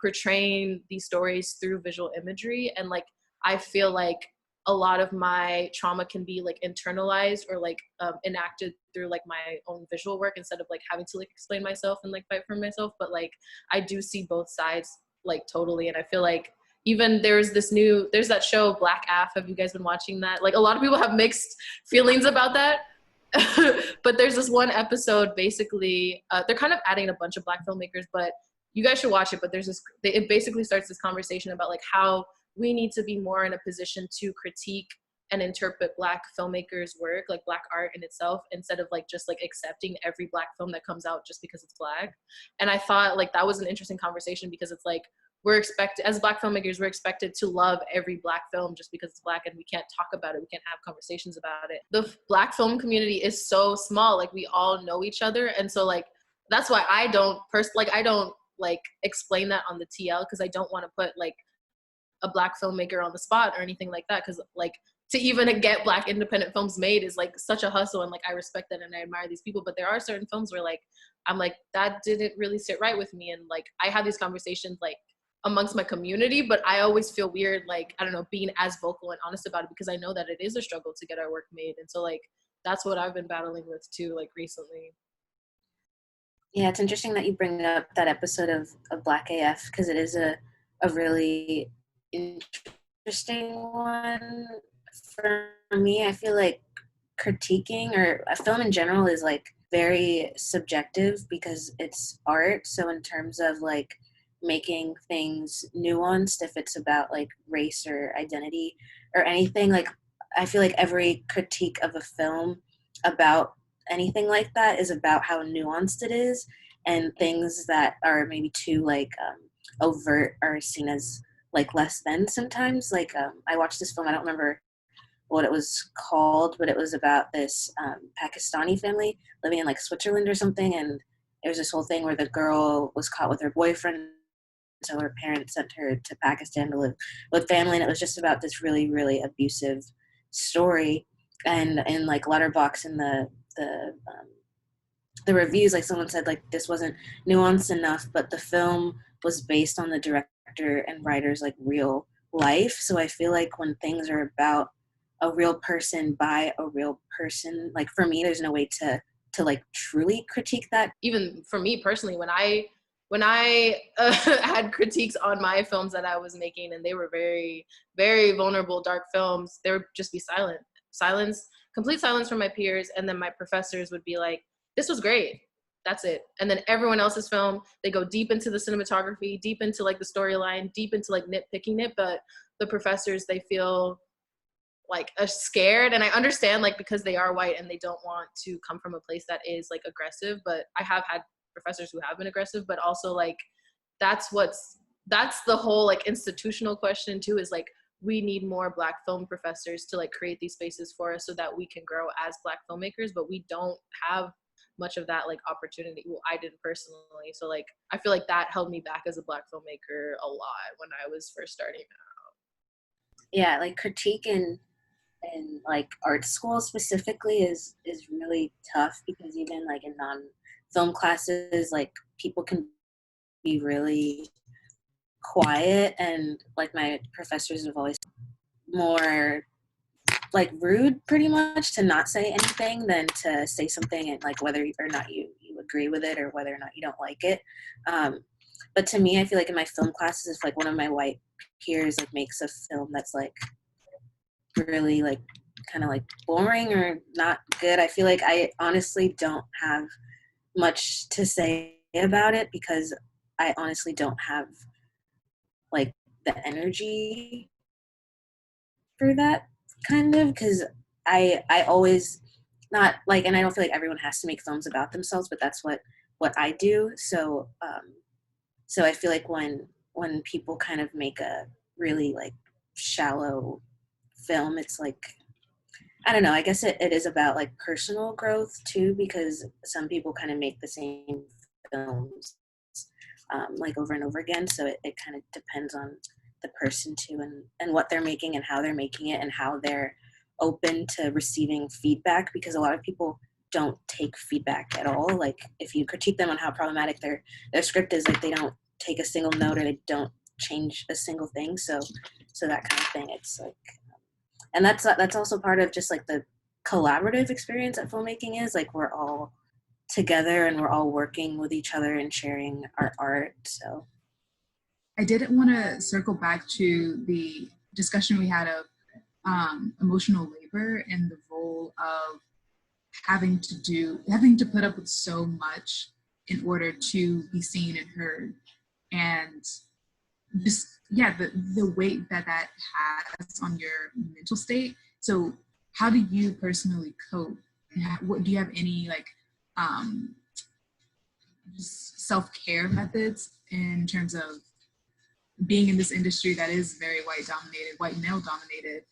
portraying these stories through visual imagery. And like, I feel like a lot of my trauma can be like internalized or like enacted through like my own visual work, instead of like having to like explain myself and like fight for myself. But like, I do see both sides like totally. And I feel like even there's that show BLACK-AF. Have you guys been watching that? Like a lot of people have mixed feelings about that. But there's this one episode, basically, they're kind of adding a bunch of Black filmmakers, but you guys should watch it. But it basically starts this conversation about like how we need to be more in a position to critique and interpret Black filmmakers' work, like Black art in itself, instead of like just like accepting every Black film that comes out just because it's Black. And I thought like that was an interesting conversation, because it's like, as Black filmmakers, we're expected to love every Black film just because it's Black, and we can't talk about it. We can't have conversations about it. The Black film community is so small. Like we all know each other. And so like, that's why I don't explain that on the TL, because I don't want to put like a Black filmmaker on the spot or anything like that. Because like, to even get Black independent films made is like such a hustle, and like I respect that and I admire these people. But there are certain films where like I'm like, that didn't really sit right with me. And like I have these conversations like amongst my community, but I always feel weird, like, I don't know, being as vocal and honest about it, because I know that it is a struggle to get our work made. And so like, that's what I've been battling with too, like recently. Yeah, it's interesting that you bring up that episode of BLACK-AF, because it is a really interesting one for me. I feel like critiquing or a film in general is like very subjective because it's art. So in terms of like making things nuanced, if it's about like race or identity or anything, like I feel like every critique of a film about anything like that is about how nuanced it is, and things that are maybe too like overt are seen as like less than sometimes. Like I watched this film, I don't remember what it was called, but it was about this Pakistani family living in like Switzerland or something, and it was this whole thing where the girl was caught with her boyfriend, so her parents sent her to Pakistan to live with family, and it was just about this really, really abusive story. And in like Letterboxd, in the reviews, like someone said like this wasn't nuanced enough, but the film was based on the director and writer's like real life. So I feel like when things are about a real person by a real person, like for me, there's no way to like truly critique that. Even for me personally, when I had critiques on my films that I was making, and they were very, very vulnerable, dark films, there would just be complete silence from my peers. And then my professors would be like, this was great. that's it. And then everyone else's film, they go deep into the cinematography, deep into like the storyline, deep into like nitpicking it. But the professors, they feel like scared. And I understand, like, because they are white and they don't want to come from a place that is like aggressive. But I have had professors who have been aggressive, but also like that's the whole like institutional question too, is like we need more Black film professors to like create these spaces for us so that we can grow as Black filmmakers, but we don't have much of that like opportunity. Well, I didn't personally. So like I feel like that held me back as a Black filmmaker a lot when I was first starting out. Yeah, like critique in like art school specifically is really tough, because even like in non-film classes, like people can be really quiet, and like my professors have always more like rude pretty much to not say anything than to say something, and like whether or not you agree with it or whether or not you don't like it. But to me, I feel like in my film classes, if like one of my white peers like makes a film that's like really like kind of like boring or not good, I feel like I honestly don't have much to say about it, because I honestly don't have like the energy for that, kind of, because I always not like, and I don't feel like everyone has to make films about themselves, but that's what I do. So so I feel like when people kind of make a really like shallow film, it's like, I don't know, I guess it is about like personal growth too, because some people kind of make the same films like over and over again. So it kind of depends on the person too, and what they're making and how they're making it and how they're open to receiving feedback, because a lot of people don't take feedback at all. Like if you critique them on how problematic their script is, like they don't take a single note or they don't change a single thing. So that kind of thing. It's like, and that's also part of just like the collaborative experience that filmmaking is. Like we're all together and we're all working with each other and sharing our art. So I did want to circle back to the discussion we had of emotional labor and the role of having to put up with so much in order to be seen and heard, and just the weight that has on your mental state. So how do you personally cope? What do you have any like self-care methods in terms of being in this industry that is very white male dominated,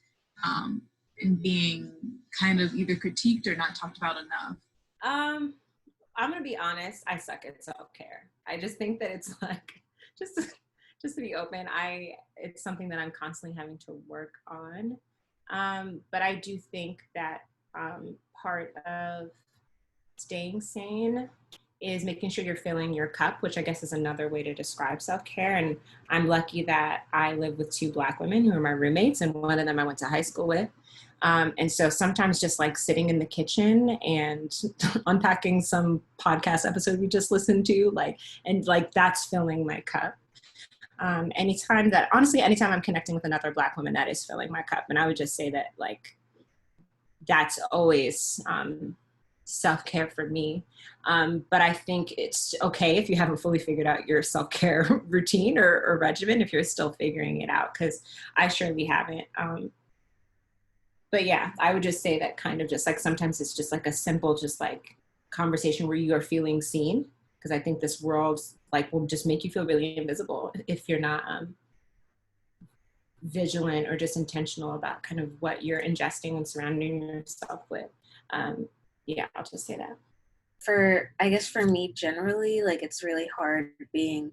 and being kind of either critiqued or not talked about enough? I'm gonna be honest, I suck at self-care. I just think that it's like just to be open, it's something that I'm constantly having to work on. But I do think that part of staying sane is making sure you're filling your cup, which I guess is another way to describe self-care. And I'm lucky that I live with 2 Black women who are my roommates, and one of them I went to high school with. And so sometimes just like sitting in the kitchen and unpacking some podcast episode we just listened to, and that's filling my cup. Anytime I'm connecting with another Black woman, that is filling my cup. And I would just say that that's always self-care for me. But I think it's okay if you haven't fully figured out your self-care routine or regimen, if you're still figuring it out, because I surely haven't. But yeah, I would just say that kind of just like sometimes it's just like a simple just like conversation where you are feeling seen, because I think this world will just make you feel really invisible if you're not vigilant or just intentional about kind of what you're ingesting and surrounding yourself with. Yeah, I'll just say that. I guess for me generally, like it's really hard being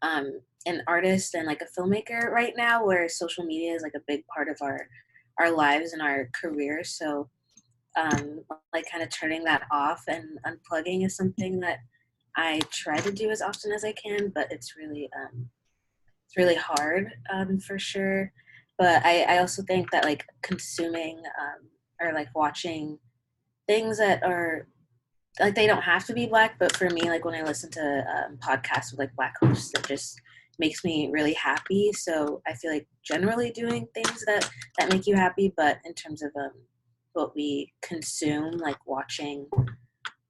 an artist and like a filmmaker right now, where social media is like a big part of our lives and our careers. So like kind of turning that off and unplugging is something that I try to do as often as I can, but it's really hard for sure. But I also think that like consuming or like watching things that are like, they don't have to be Black, but for me, like when I listen to podcasts with like Black hosts, it just makes me really happy. So I feel like generally doing things that make you happy, but in terms of what we consume, like watching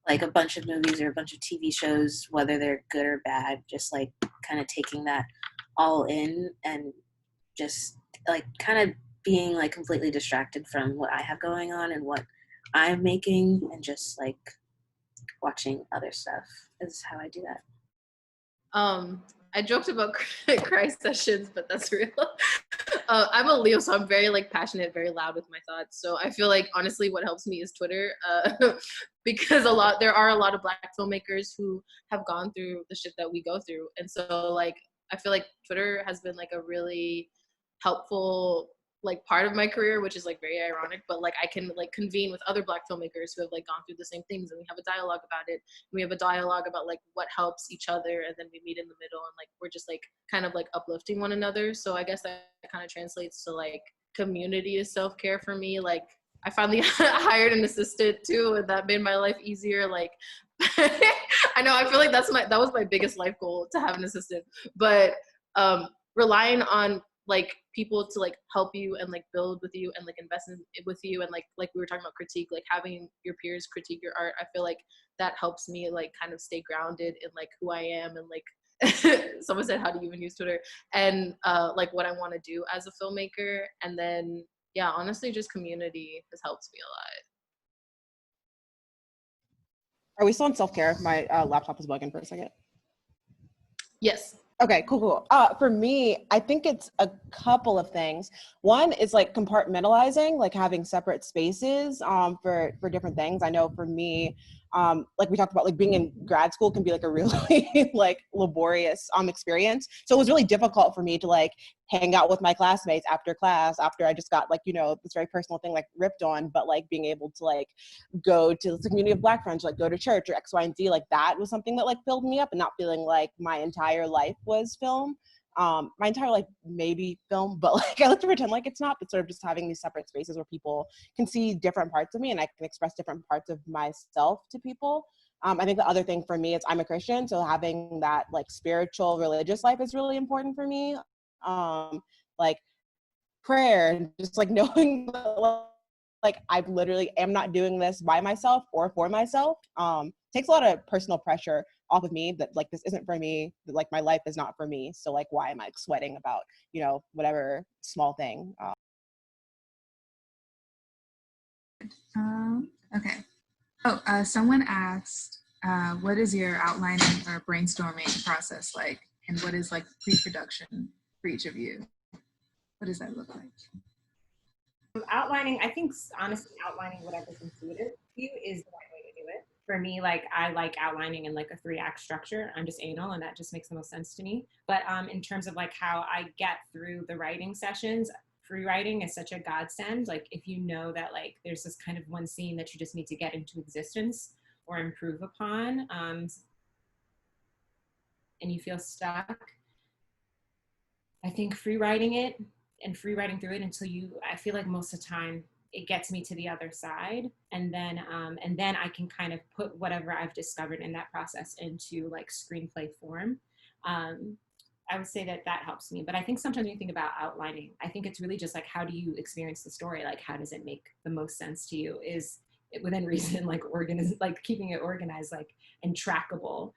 like a bunch of movies or a bunch of TV shows, whether they're good or bad, just like kind of taking that all in and just like kind of being like completely distracted from what I have going on and what I'm making, and just like watching other stuff is how I do that. I joked about cry sessions, but that's real. I'm a Leo, so I'm very like passionate, very loud with my thoughts. So I feel like honestly, what helps me is Twitter, because there are a lot of Black filmmakers who have gone through the shit that we go through, and so like I feel like Twitter has been like a really helpful like part of my career, which is like very ironic, but like I can like convene with other Black filmmakers who have like gone through the same things, and we have a dialogue about it. We have a dialogue about like what helps each other, and then we meet in the middle, and like we're just like kind of like uplifting one another. So I guess that kind of translates to like community is self-care for me. Like I finally hired an assistant too, and that made my life easier. Like I know, I feel like that was my biggest life goal, to have an assistant, but relying on like people to like help you and like build with you and like invest in it with you, and like we were talking about critique, like having your peers critique your art, I feel like that helps me like kind of stay grounded in like who I am, and like someone said, how do you even use Twitter, and like what I want to do as a filmmaker. And then yeah, honestly, just community has helped me a lot. Are we still on self-care? My laptop is bugging for a second. Yes. Okay, cool. For me, I think it's a couple of things. One is like compartmentalizing, like having separate spaces for different things. I know for me, like we talked about, like being in grad school can be like a really like laborious experience. So it was really difficult for me to like hang out with my classmates after class, after I just got like, you know, this very personal thing like ripped on, but like being able to like go to the community of Black friends, like go to church or X, Y, and Z, like that was something that like filled me up, and not feeling like my entire life was film. My entire life maybe film, but like I like to pretend like it's not, but sort of just having these separate spaces where people can see different parts of me and I can express different parts of myself to people. I think the other thing for me is I'm a Christian, so having that like spiritual religious life is really important for me. Like prayer, just like knowing that, like I literally am not doing this by myself or for myself. Takes a lot of personal pressure off of me, that like this isn't for me, that like my life is not for me, so like why am I sweating about, you know, whatever small thing. Okay. Oh, someone asked, what is your outlining or brainstorming process like, and what is like pre-production for each of you? What does that look like? Outlining, I think honestly outlining whatever's intuitive to you is the right way to do it. For me, like I like outlining in like a 3-act structure. I'm just anal, and that just makes the most sense to me. But in terms of like how I get through the writing sessions, free writing is such a godsend. Like if you know that like there's this kind of one scene that you just need to get into existence or improve upon, and you feel stuck, I think free writing it and free writing through it until I feel like most of the time it gets me to the other side. And then I can kind of put whatever I've discovered in that process into like screenplay form. I would say that helps me. But I think sometimes when you think about outlining, I think it's really just like, how do you experience the story? Like, how does it make the most sense to you? Is it within reason, like like keeping it organized, like, and trackable.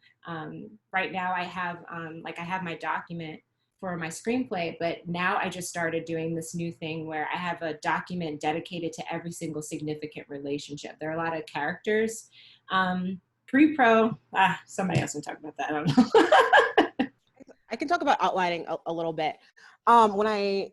Right now I have my document for my screenplay, but now I just started doing this new thing where I have a document dedicated to every single significant relationship. There are a lot of characters. Pre-pro, somebody else can talk about that, I don't know. I can talk about outlining a little bit. I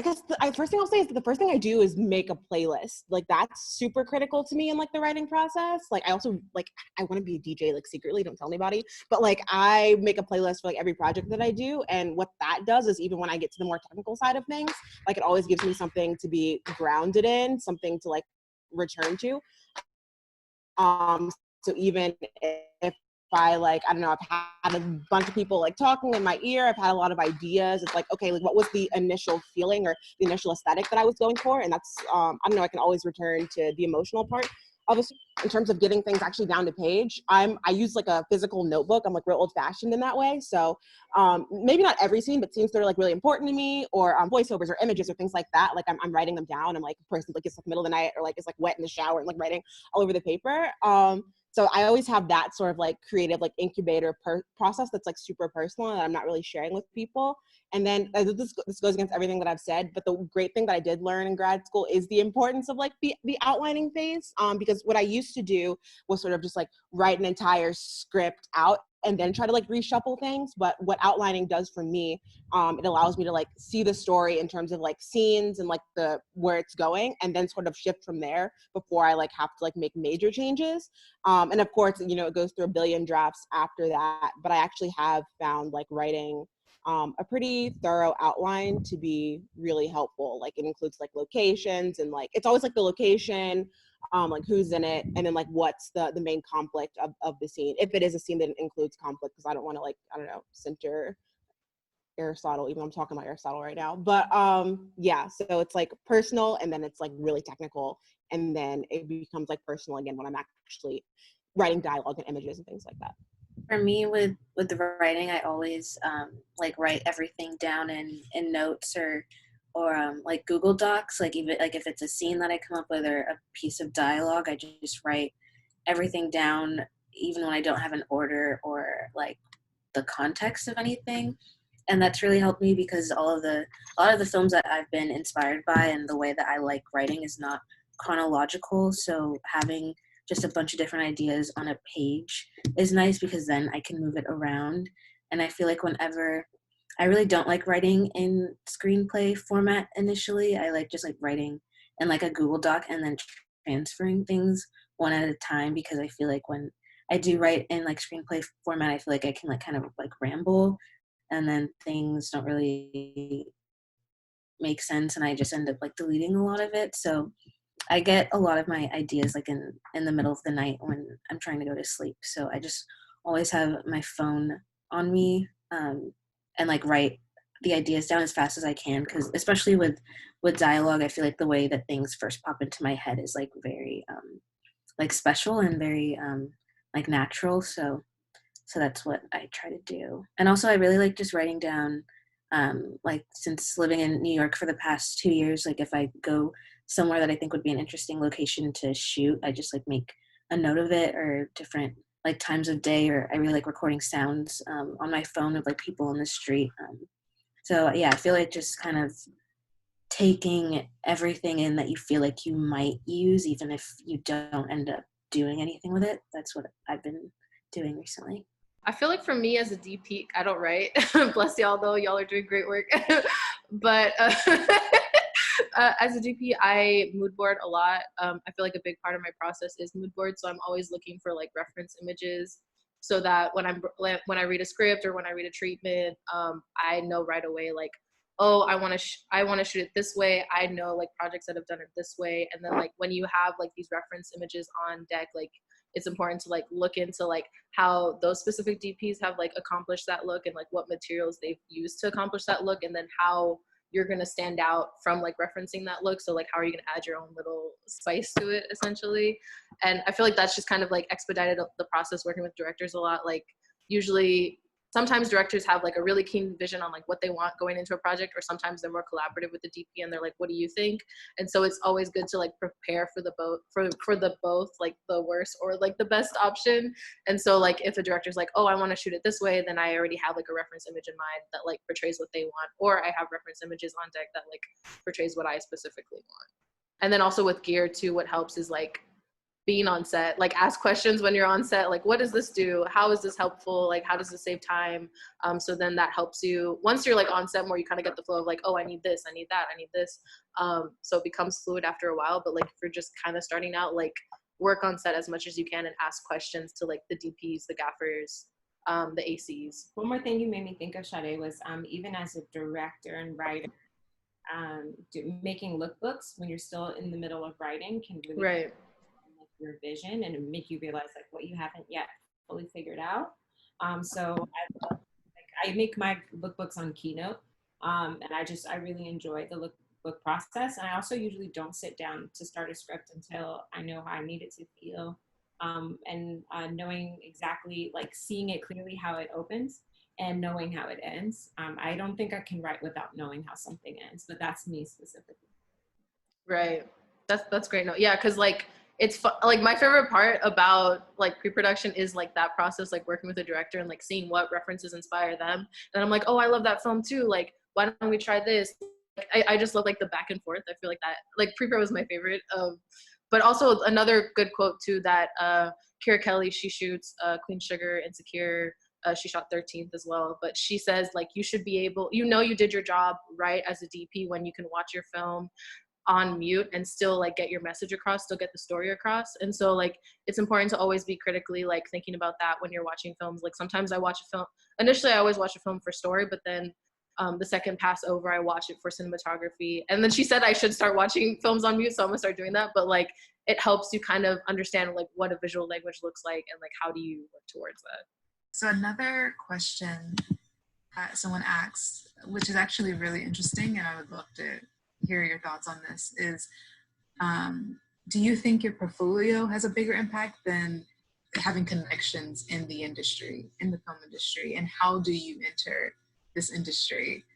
guess the first thing I'll say is that the first thing I do is make a playlist. Like that's super critical to me in like the writing process. Like I also like, I want to be a DJ like secretly, don't tell anybody, but like I make a playlist for like every project that I do. And what that does is even when I get to the more technical side of things, like it always gives me something to be grounded in, something to like return to. So even if I like, I don't know, I've had a bunch of people like talking in my ear, I've had a lot of ideas. It's like, okay, like what was the initial feeling or the initial aesthetic that I was going for? And that's, I don't know, I can always return to the emotional part of it. In terms of getting things actually down to page, I use like a physical notebook. I'm like real old fashioned in that way. So maybe not every scene, but scenes that are like really important to me, or voiceovers or images or things like that. Like I'm writing them down. I'm like a person like it's like middle of the night or like it's like wet in the shower and like writing all over the paper. So I always have that sort of like creative like incubator process that's like super personal and I'm not really sharing with people. And then this goes against everything that I've said, but the great thing that I did learn in grad school is the importance of like the outlining phase, because what I used to do was sort of just like write an entire script out and then try to like reshuffle things. But what outlining does for me, it allows me to like see the story in terms of like scenes and like the where it's going, and then sort of shift from there before I like have to like make major changes. And of course, you know, it goes through a billion drafts after that. But I actually have found like writing a pretty thorough outline to be really helpful. Like it includes like locations and like it's always like the location, like who's in it, and then like what's the main conflict of the scene, if it is a scene that includes conflict, because I don't want to like, I don't know, center Aristotle, even though I'm talking about Aristotle right now. But yeah, so it's like personal and then it's like really technical, and then it becomes like personal again when I'm actually writing dialogue and images and things like that. For me, with the writing, I always like write everything down in notes or like Google Docs. Like even like if it's a scene that I come up with or a piece of dialogue, I just write everything down, even when I don't have an order or like the context of anything. And that's really helped me because a lot of the films that I've been inspired by and the way that I like writing is not chronological. So having just a bunch of different ideas on a page is nice because then I can move it around. And I feel like whenever I really don't like writing in screenplay format initially, I like just like writing in like a Google Doc and then transferring things one at a time, because I feel like when I do write in like screenplay format, I feel like I can like kind of like ramble and then things don't really make sense and I just end up like deleting a lot of it. So I get a lot of my ideas like in the middle of the night when I'm trying to go to sleep. So I just always have my phone on me, and like write the ideas down as fast as I can, because especially with dialogue, I feel like the way that things first pop into my head is like very like special and very like natural. So that's what I try to do. And also I really like just writing down, like since living in New York for the past 2 years, like if I go somewhere that I think would be an interesting location to shoot, I just like make a note of it, or different like times of day, or I really like recording sounds on my phone of like people on the street. So yeah, I feel like just kind of taking everything in that you feel like you might use, even if you don't end up doing anything with it. That's what I've been doing recently. I feel like for me as a DP, I don't write. Bless y'all, though. Y'all are doing great work. But as a DP, I mood board a lot. I feel like a big part of my process is mood board. So I'm always looking for like reference images so that when I read a script or when I read a treatment, I know right away, like, oh, I want to shoot it this way. I know like projects that have done it this way. And then like when you have like these reference images on deck, like it's important to like look into like how those specific DPs have like accomplished that look and like what materials they've used to accomplish that look, and then how you're going to stand out from like referencing that look. So like how are you going to add your own little spice to it essentially? And I feel like that's just kind of like expedited the process working with directors a lot. Like usually sometimes directors have like a really keen vision on like what they want going into a project, or sometimes they're more collaborative with the DP and they're like, what do you think? And so it's always good to like prepare for the both, for the both, like the worst or like the best option. And so like if a director's like, oh, I want to shoot it this way, then I already have like a reference image in mind that like portrays what they want, or I have reference images on deck that like portrays what I specifically want. And then also with gear too, what helps is like being on set, like ask questions when you're on set, like what does this do, how is this helpful, like how does this save time? So then that helps you, once you're like on set more, you kind of get the flow of like, oh, I need this, I need that, I need this. So it becomes fluid after a while. But like if you're just kind of starting out, like work on set as much as you can and ask questions to like the DPs, the gaffers, the ACs. One more thing you made me think of, Sade, was even as a director and writer, making lookbooks when you're still in the middle of writing can really right. your vision and make you realize like what you haven't yet fully figured out. So I make my lookbooks on Keynote, and I really enjoy the lookbook process. And I also usually don't sit down to start a script until I know how I need it to feel, and knowing exactly, like seeing it clearly how it opens and knowing how it ends. I don't think I can write without knowing how something ends, but that's me specifically. Right. That's great. No, yeah, because like it's like my favorite part about like pre-production is like that process, like working with a director and like seeing what references inspire them. And I'm like, oh, I love that film too. Like, why don't we try this? Like, I just love like the back and forth. I feel like that like pre-pro was my favorite. But also another good quote too that Kira Kelly, she shoots Queen Sugar, Insecure. She shot 13th as well, but she says like you should be able, you did your job right as a DP when you can watch your film on mute and still like get your message across, still get the story across. And so like it's important to always be critically like thinking about that when you're watching films. Like sometimes I watch a film, initially I always watch a film for story, but then the second pass over I watch it for cinematography. And then she said I should start watching films on mute, so I'm gonna start doing that. But like it helps you kind of understand like what a visual language looks like and like how do you work towards that. So another question that someone asked, which is actually really interesting, and I would love to hear your thoughts on this, is do you think your portfolio has a bigger impact than having connections in the industry, in the film industry, and how do you enter this industry?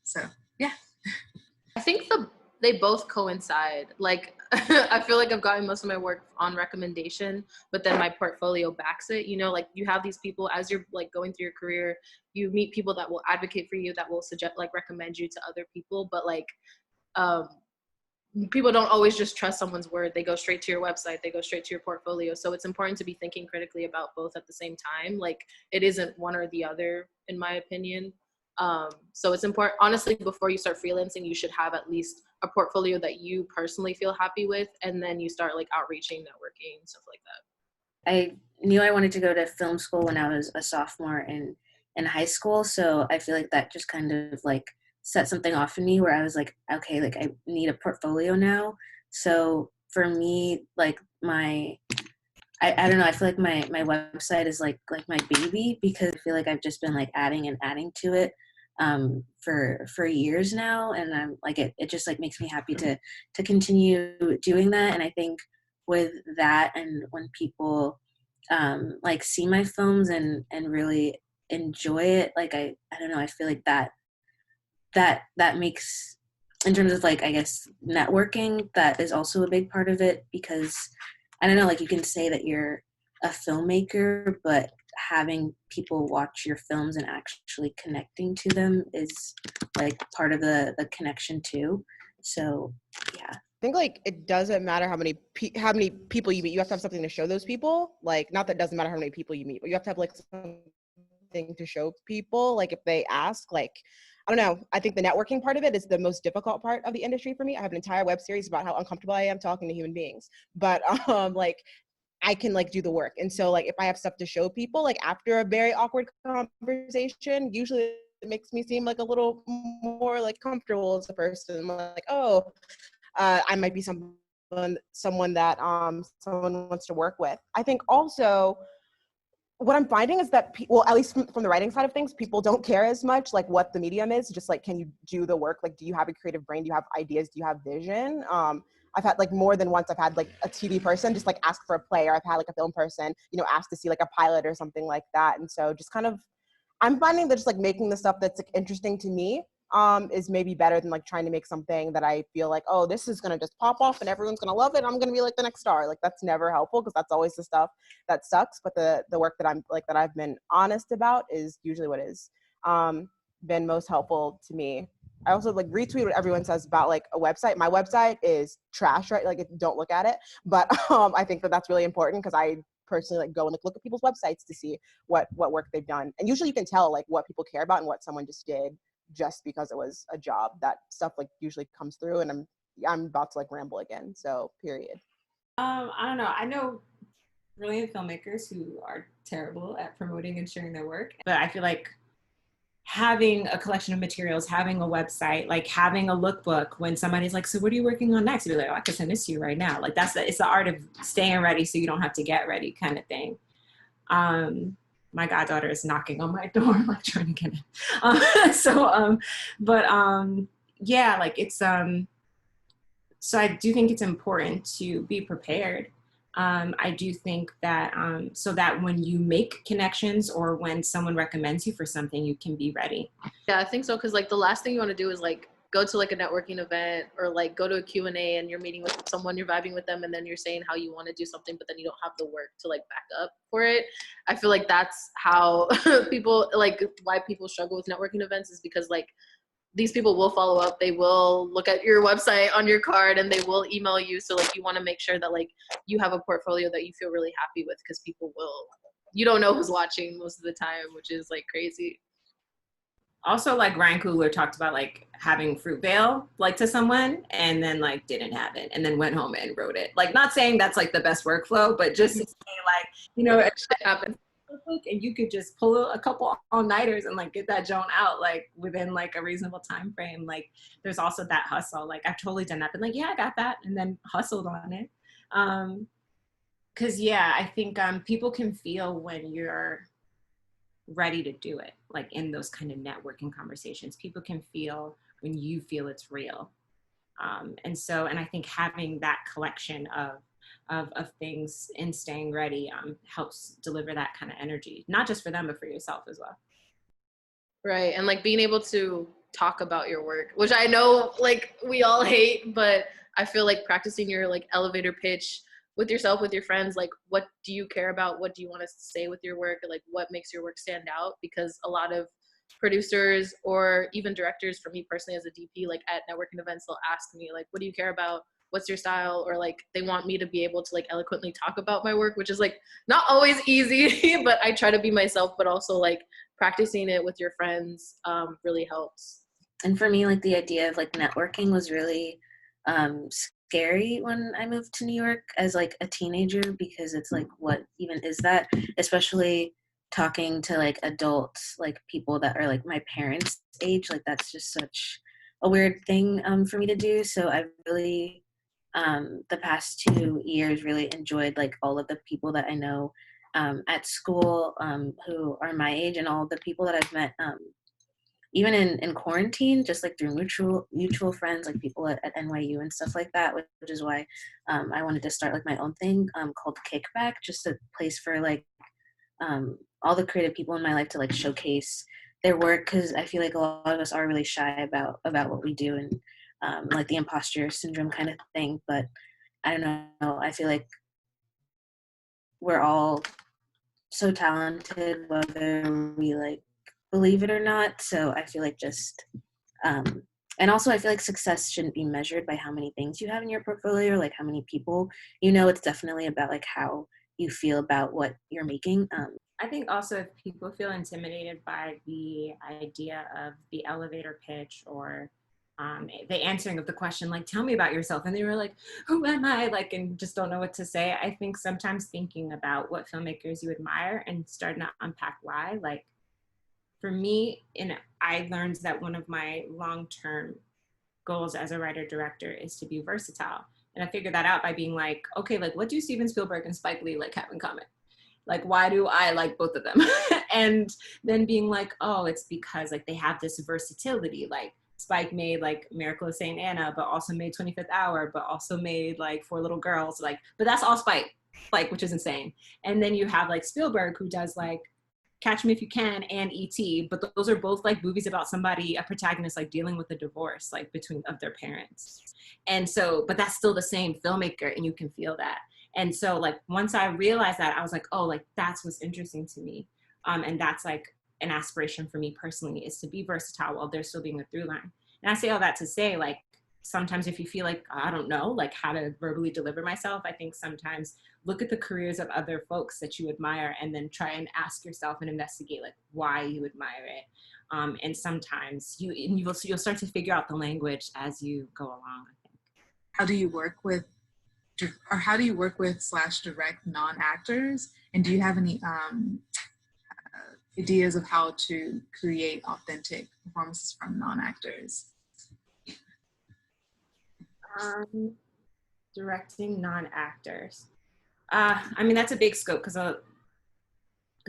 So yeah. I think they both coincide. Like I feel like I've gotten most of my work on recommendation, but then my portfolio backs it. Like you have these people as you're like going through your career, you meet people that will advocate for you, that will suggest like recommend you to other people. But like people don't always just trust someone's word. They go straight to your website, they go straight to your portfolio. So it's important to be thinking critically about both at the same time. Like it isn't one or the other, in my opinion. So it's important, honestly, before you start freelancing, you should have at least a portfolio that you personally feel happy with, and then you start like outreaching, networking, stuff like that. I knew I wanted to go to film school when I was a sophomore in high school, so I feel like that just kind of like set something off in me where I was like, okay, like I need a portfolio now. So for me, like I don't know, I feel like my website is like my baby, because I feel like I've just been like adding and adding to it for years now, and I'm like it just like makes me happy to continue doing that. And I think with that, and when people like see my films and really enjoy it, like I don't know, I feel like that makes, in terms of like I guess networking, that is also a big part of it, because I don't know, like you can say that you're a filmmaker, but having people watch your films and actually connecting to them is like part of the connection too. So yeah. I think like it doesn't matter how many people you meet. You have to have something to show those people. Like, not that it doesn't matter how many people you meet, but you have to have like something to show people. Like if they ask, like, I don't know. I think the networking part of it is the most difficult part of the industry for me. I have an entire web series about how uncomfortable I am talking to human beings, but like I can like do the work. And so like if I have stuff to show people, like after a very awkward conversation, usually it makes me seem like a little more like comfortable as a person. Like, oh, I might be someone that someone wants to work with. I think also what I'm finding is that well, at least from the writing side of things, people don't care as much like what the medium is. Just like, can you do the work? Like, do you have a creative brain? Do you have ideas? Do you have vision? I've had like more than once, I've had like a TV person just like ask for a play, or I've had like a film person, ask to see like a pilot or something like that. And so just kind of, I'm finding that just like making the stuff that's like interesting to me is maybe better than like trying to make something that I feel like, oh, this is gonna just pop off and everyone's gonna love it. I'm gonna be like the next star. Like that's never helpful, because that's always the stuff that sucks. But the work that I'm like, that I've been honest about is usually what is been most helpful to me. I also like retweet what everyone says about like a website. My website is trash, right? Like don't look at it. But I think that that's really important, because I personally like go and like look at people's websites to see what work they've done. And usually you can tell like what people care about and what someone just did just because it was a job. That stuff like usually comes through. And I'm about to like ramble again. So period. I don't know. I know brilliant filmmakers who are terrible at promoting and sharing their work, but I feel like having a collection of materials, having a website, like having a lookbook, when somebody's like, so what are you working on next? You'd be like, oh, I can send this to you right now. Like it's the art of staying ready so you don't have to get ready kind of thing. My goddaughter is knocking on my door, like trying to get in. Yeah, like it's, so I do think it's important to be prepared. I do think that so that when you make connections or when someone recommends you for something, you can be ready. Yeah, I think so. Because like the last thing you want to do is like go to like a networking event or like go to a Q&A and you're meeting with someone, you're vibing with them, and then you're saying how you want to do something, but then you don't have the work to like back up for it. I feel like that's how people, like why people struggle with networking events, is because like these people will follow up, they will look at your website on your card, and they will email you. So like you want to make sure that like you have a portfolio that you feel really happy with, because people will, you don't know who's watching most of the time, which is like crazy. Also, like Ryan Coogler talked about like having Fruitvale like to someone and then like didn't have it and then went home and wrote it. Like, not saying that's like the best workflow, but just to say like, you know, it happens. And you could just pull a couple all-nighters and like get that joint out like within like a reasonable time frame. Like there's also that hustle. Like I've totally done that, been like, yeah, I got that, and then hustled on it. Cause yeah, I think people can feel when you're ready to do it, like in those kind of networking conversations. People can feel when you feel it's real. And I think having that collection of things and staying ready helps deliver that kind of energy, not just for them, but for yourself as well. Right. And like being able to talk about your work, which I know like we all hate, but I feel like practicing your like elevator pitch with yourself, with your friends, like what do you care about? What do you want to say with your work? Like what makes your work stand out? Because a lot of producers or even directors, for me personally as a DP, like at networking events, they'll ask me like, what do you care about? What's your style? Or like they want me to be able to like eloquently talk about my work, which is like not always easy, but I try to be myself, but also like practicing it with your friends really helps. And for me, like the idea of like networking was really scary when I moved to New York as like a teenager, because it's like, what even is that? Especially talking to like adults, like people that are like my parents' age, like that's just such a weird thing for me to do. So I really, the past 2 years, really enjoyed like all of the people that I know at school who are my age, and all the people that I've met even in quarantine, just like through mutual friends, like people at NYU and stuff like that, which is why I wanted to start like my own thing called Kickback, just a place for like all the creative people in my life to like showcase their work, because I feel like a lot of us are really shy about what we do, and like the imposter syndrome kind of thing. But I don't know, I feel like we're all so talented, whether we like believe it or not. So I feel like just and also I feel like success shouldn't be measured by how many things you have in your portfolio or like how many people you know. It's definitely about like how you feel about what you're making. I think also if people feel intimidated by the idea of the elevator pitch or the answering of the question, like, tell me about yourself, and they were like, who am I, like, and just don't know what to say. I think sometimes thinking about what filmmakers you admire and starting to unpack why, like, for me, I learned that one of my long-term goals as a writer-director is to be versatile. And I figured that out by being like, okay, like, what do Steven Spielberg and Spike Lee like have in common? Like, why do I like both of them? And then being like, oh, it's because like they have this versatility. Like Spike made like Miracle of St. Anna, but also made 25th Hour, but also made like Four Little Girls. Like, but that's all Spike, like, which is insane. And then you have like Spielberg, who does like Catch Me If You Can and E.T., but those are both like movies about somebody, a protagonist, like dealing with a divorce, like of their parents. And so, but that's still the same filmmaker, and you can feel that. And so like, once I realized that, I was like, oh, like that's what's interesting to me. And that's like an aspiration for me personally, is to be versatile while there's still being a through line. And I say all that to say, like, sometimes if you feel like, I don't know, like how to verbally deliver myself, I think sometimes look at the careers of other folks that you admire and then try and ask yourself and investigate like why you admire it. And sometimes you'll start to figure out the language as you go along, I think. How do you work with / direct non-actors? And do you have any ideas of how to create authentic performances from non-actors? Directing non-actors. I mean, that's a big scope because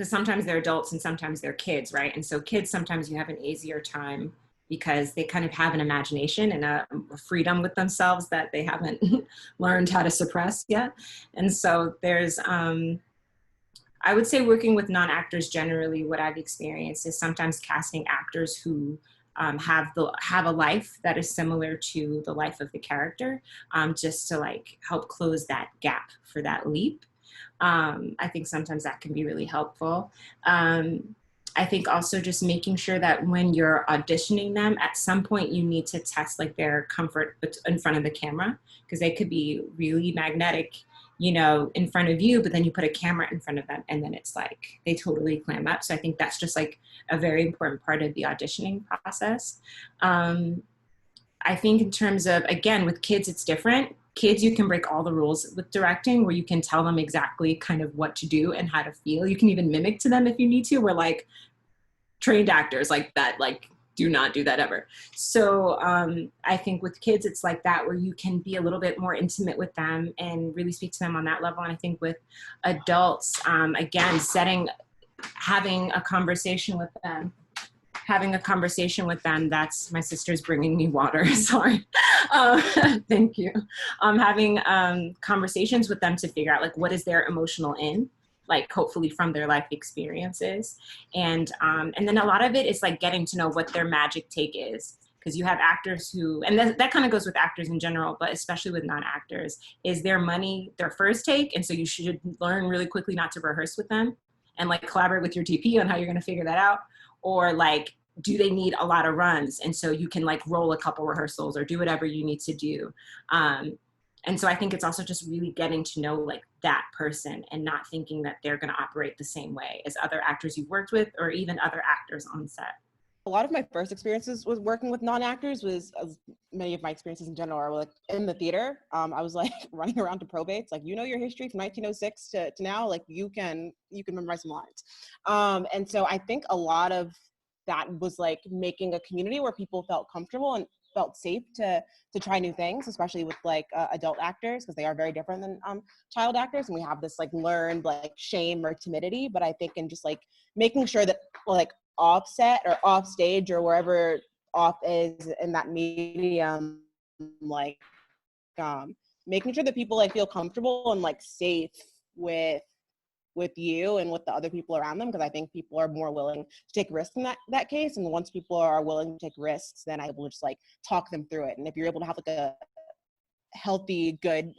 sometimes they're adults and sometimes they're kids, right? And so kids, sometimes you have an easier time because they kind of have an imagination and a freedom with themselves that they haven't learned how to suppress yet. And so there's, I would say working with non-actors generally, what I've experienced is sometimes casting actors who have a life that is similar to the life of the character, just to like help close that gap for that leap. I think sometimes that can be really helpful. I think also just making sure that when you're auditioning them, at some point you need to test like their comfort in front of the camera, because they could be really magnetic, you know, in front of you, but then you put a camera in front of them and then it's like they totally clam up. So I think that's just like a very important part of the auditioning process. I think in terms of, again, with kids, it's different. Kids, you can break all the rules with directing, where you can tell them exactly kind of what to do and how to feel. You can even mimic to them if you need to. We're like trained actors like that, like do not do that ever. So I think with kids, it's like that, where you can be a little bit more intimate with them and really speak to them on that level. And I think with adults, again, having a conversation with them. That's my sister's bringing me water. Sorry. Thank you. Having conversations with them to figure out like what is their emotional in, like hopefully from their life experiences. And then a lot of it is like getting to know what their magic take is. Because you have actors who, and that kind of goes with actors in general, but especially with non-actors, is their money their first take. And so you should learn really quickly not to rehearse with them and like collaborate with your DP on how you're going to figure that out. Or like, do they need a lot of runs? And so you can like roll a couple rehearsals or do whatever you need to do. And so I think it's also just really getting to know like that person and not thinking that they're going to operate the same way as other actors you've worked with or even other actors on set. A lot of my first experiences with working with non-actors was, as many of my experiences in general, are like in the theater. I was like running around to probates, like, you know, your history from 1906 to now, like you can memorize some lines. And so I think a lot of that was like making a community where people felt comfortable and felt safe to try new things, especially with like adult actors, because they are very different than child actors, and we have this like learned like shame or timidity. But I think in just like making sure that like offset or off stage or wherever off is in that medium, like making sure that people like feel comfortable and like safe with you and with the other people around them, because I think people are more willing to take risks in that case. And once people are willing to take risks, then I'm able to just like talk them through it. And if you're able to have like a healthy, good,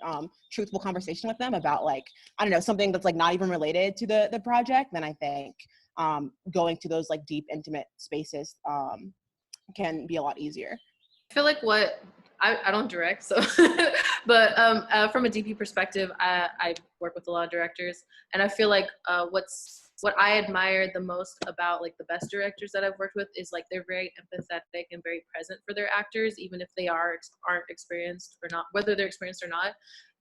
truthful conversation with them about like, I don't know, something that's like not even related to the project, then I think going to those like deep, intimate spaces can be a lot easier. I feel like I don't direct, so but from a DP perspective, I work with a lot of directors, and I feel like what I admire the most about like the best directors that I've worked with is like they're very empathetic and very present for their actors, even if they aren't experienced or not, whether they're experienced or not,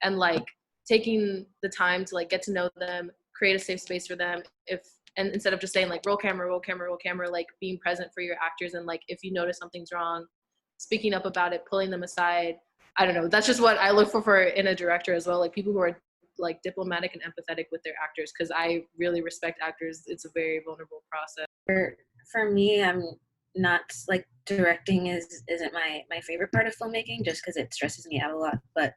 and like taking the time to like get to know them, create a safe space for them, and instead of just saying like roll camera, roll camera, roll camera, like being present for your actors, and like if you notice something's wrong, speaking up about it, pulling them aside. I don't know. That's just what I look for in a director as well. Like people who are like diplomatic and empathetic with their actors, because I really respect actors. It's a very vulnerable process. For me, I'm not like directing isn't my favorite part of filmmaking, just because it stresses me out a lot. But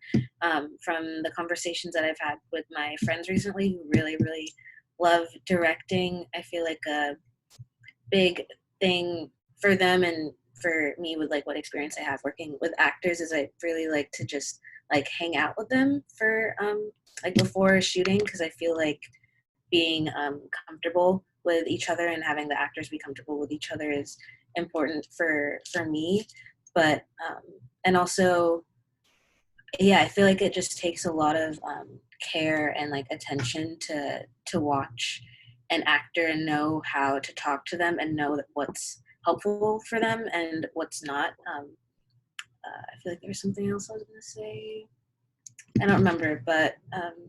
from the conversations that I've had with my friends recently who really, really love directing, I feel like a big thing for them and for me with like what experience I have working with actors is I really like to just like hang out with them for like before shooting, because I feel like being comfortable with each other and having the actors be comfortable with each other is important for me. But and also, yeah, I feel like it just takes a lot of care and like attention to watch an actor and know how to talk to them and know that what's helpful for them and what's not. I feel like there's something else I was going to say. I don't remember, but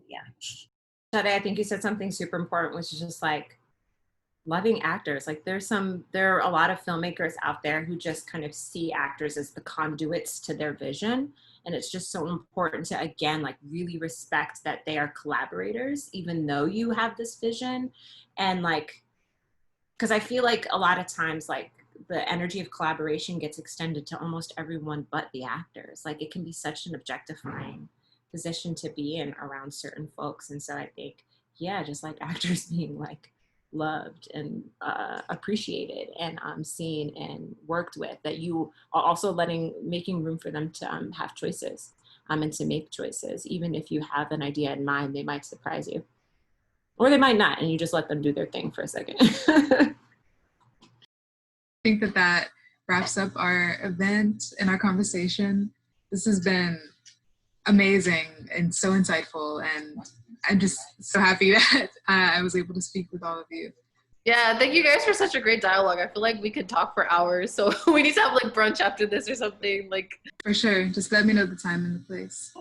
yeah. Shade, I think you said something super important, which is just like loving actors. Like there are a lot of filmmakers out there who just kind of see actors as the conduits to their vision. And it's just so important to, again, like really respect that they are collaborators, even though you have this vision. And like, because I feel like a lot of times, like the energy of collaboration gets extended to almost everyone but the actors. Like it can be such an objectifying position to be in around certain folks. And so I think, yeah, just like actors being like loved and appreciated and seen and worked with, that you are also making room for them to have choices and to make choices. Even if you have an idea in mind, they might surprise you. Or they might not, and you just let them do their thing for a second. I think that wraps up our event and our conversation. This has been amazing and so insightful, and I'm just so happy that I was able to speak with all of you. Yeah, thank you guys for such a great dialogue. I feel like we could talk for hours, so we need to have like brunch after this or something. Like, for sure, just let me know the time and the place.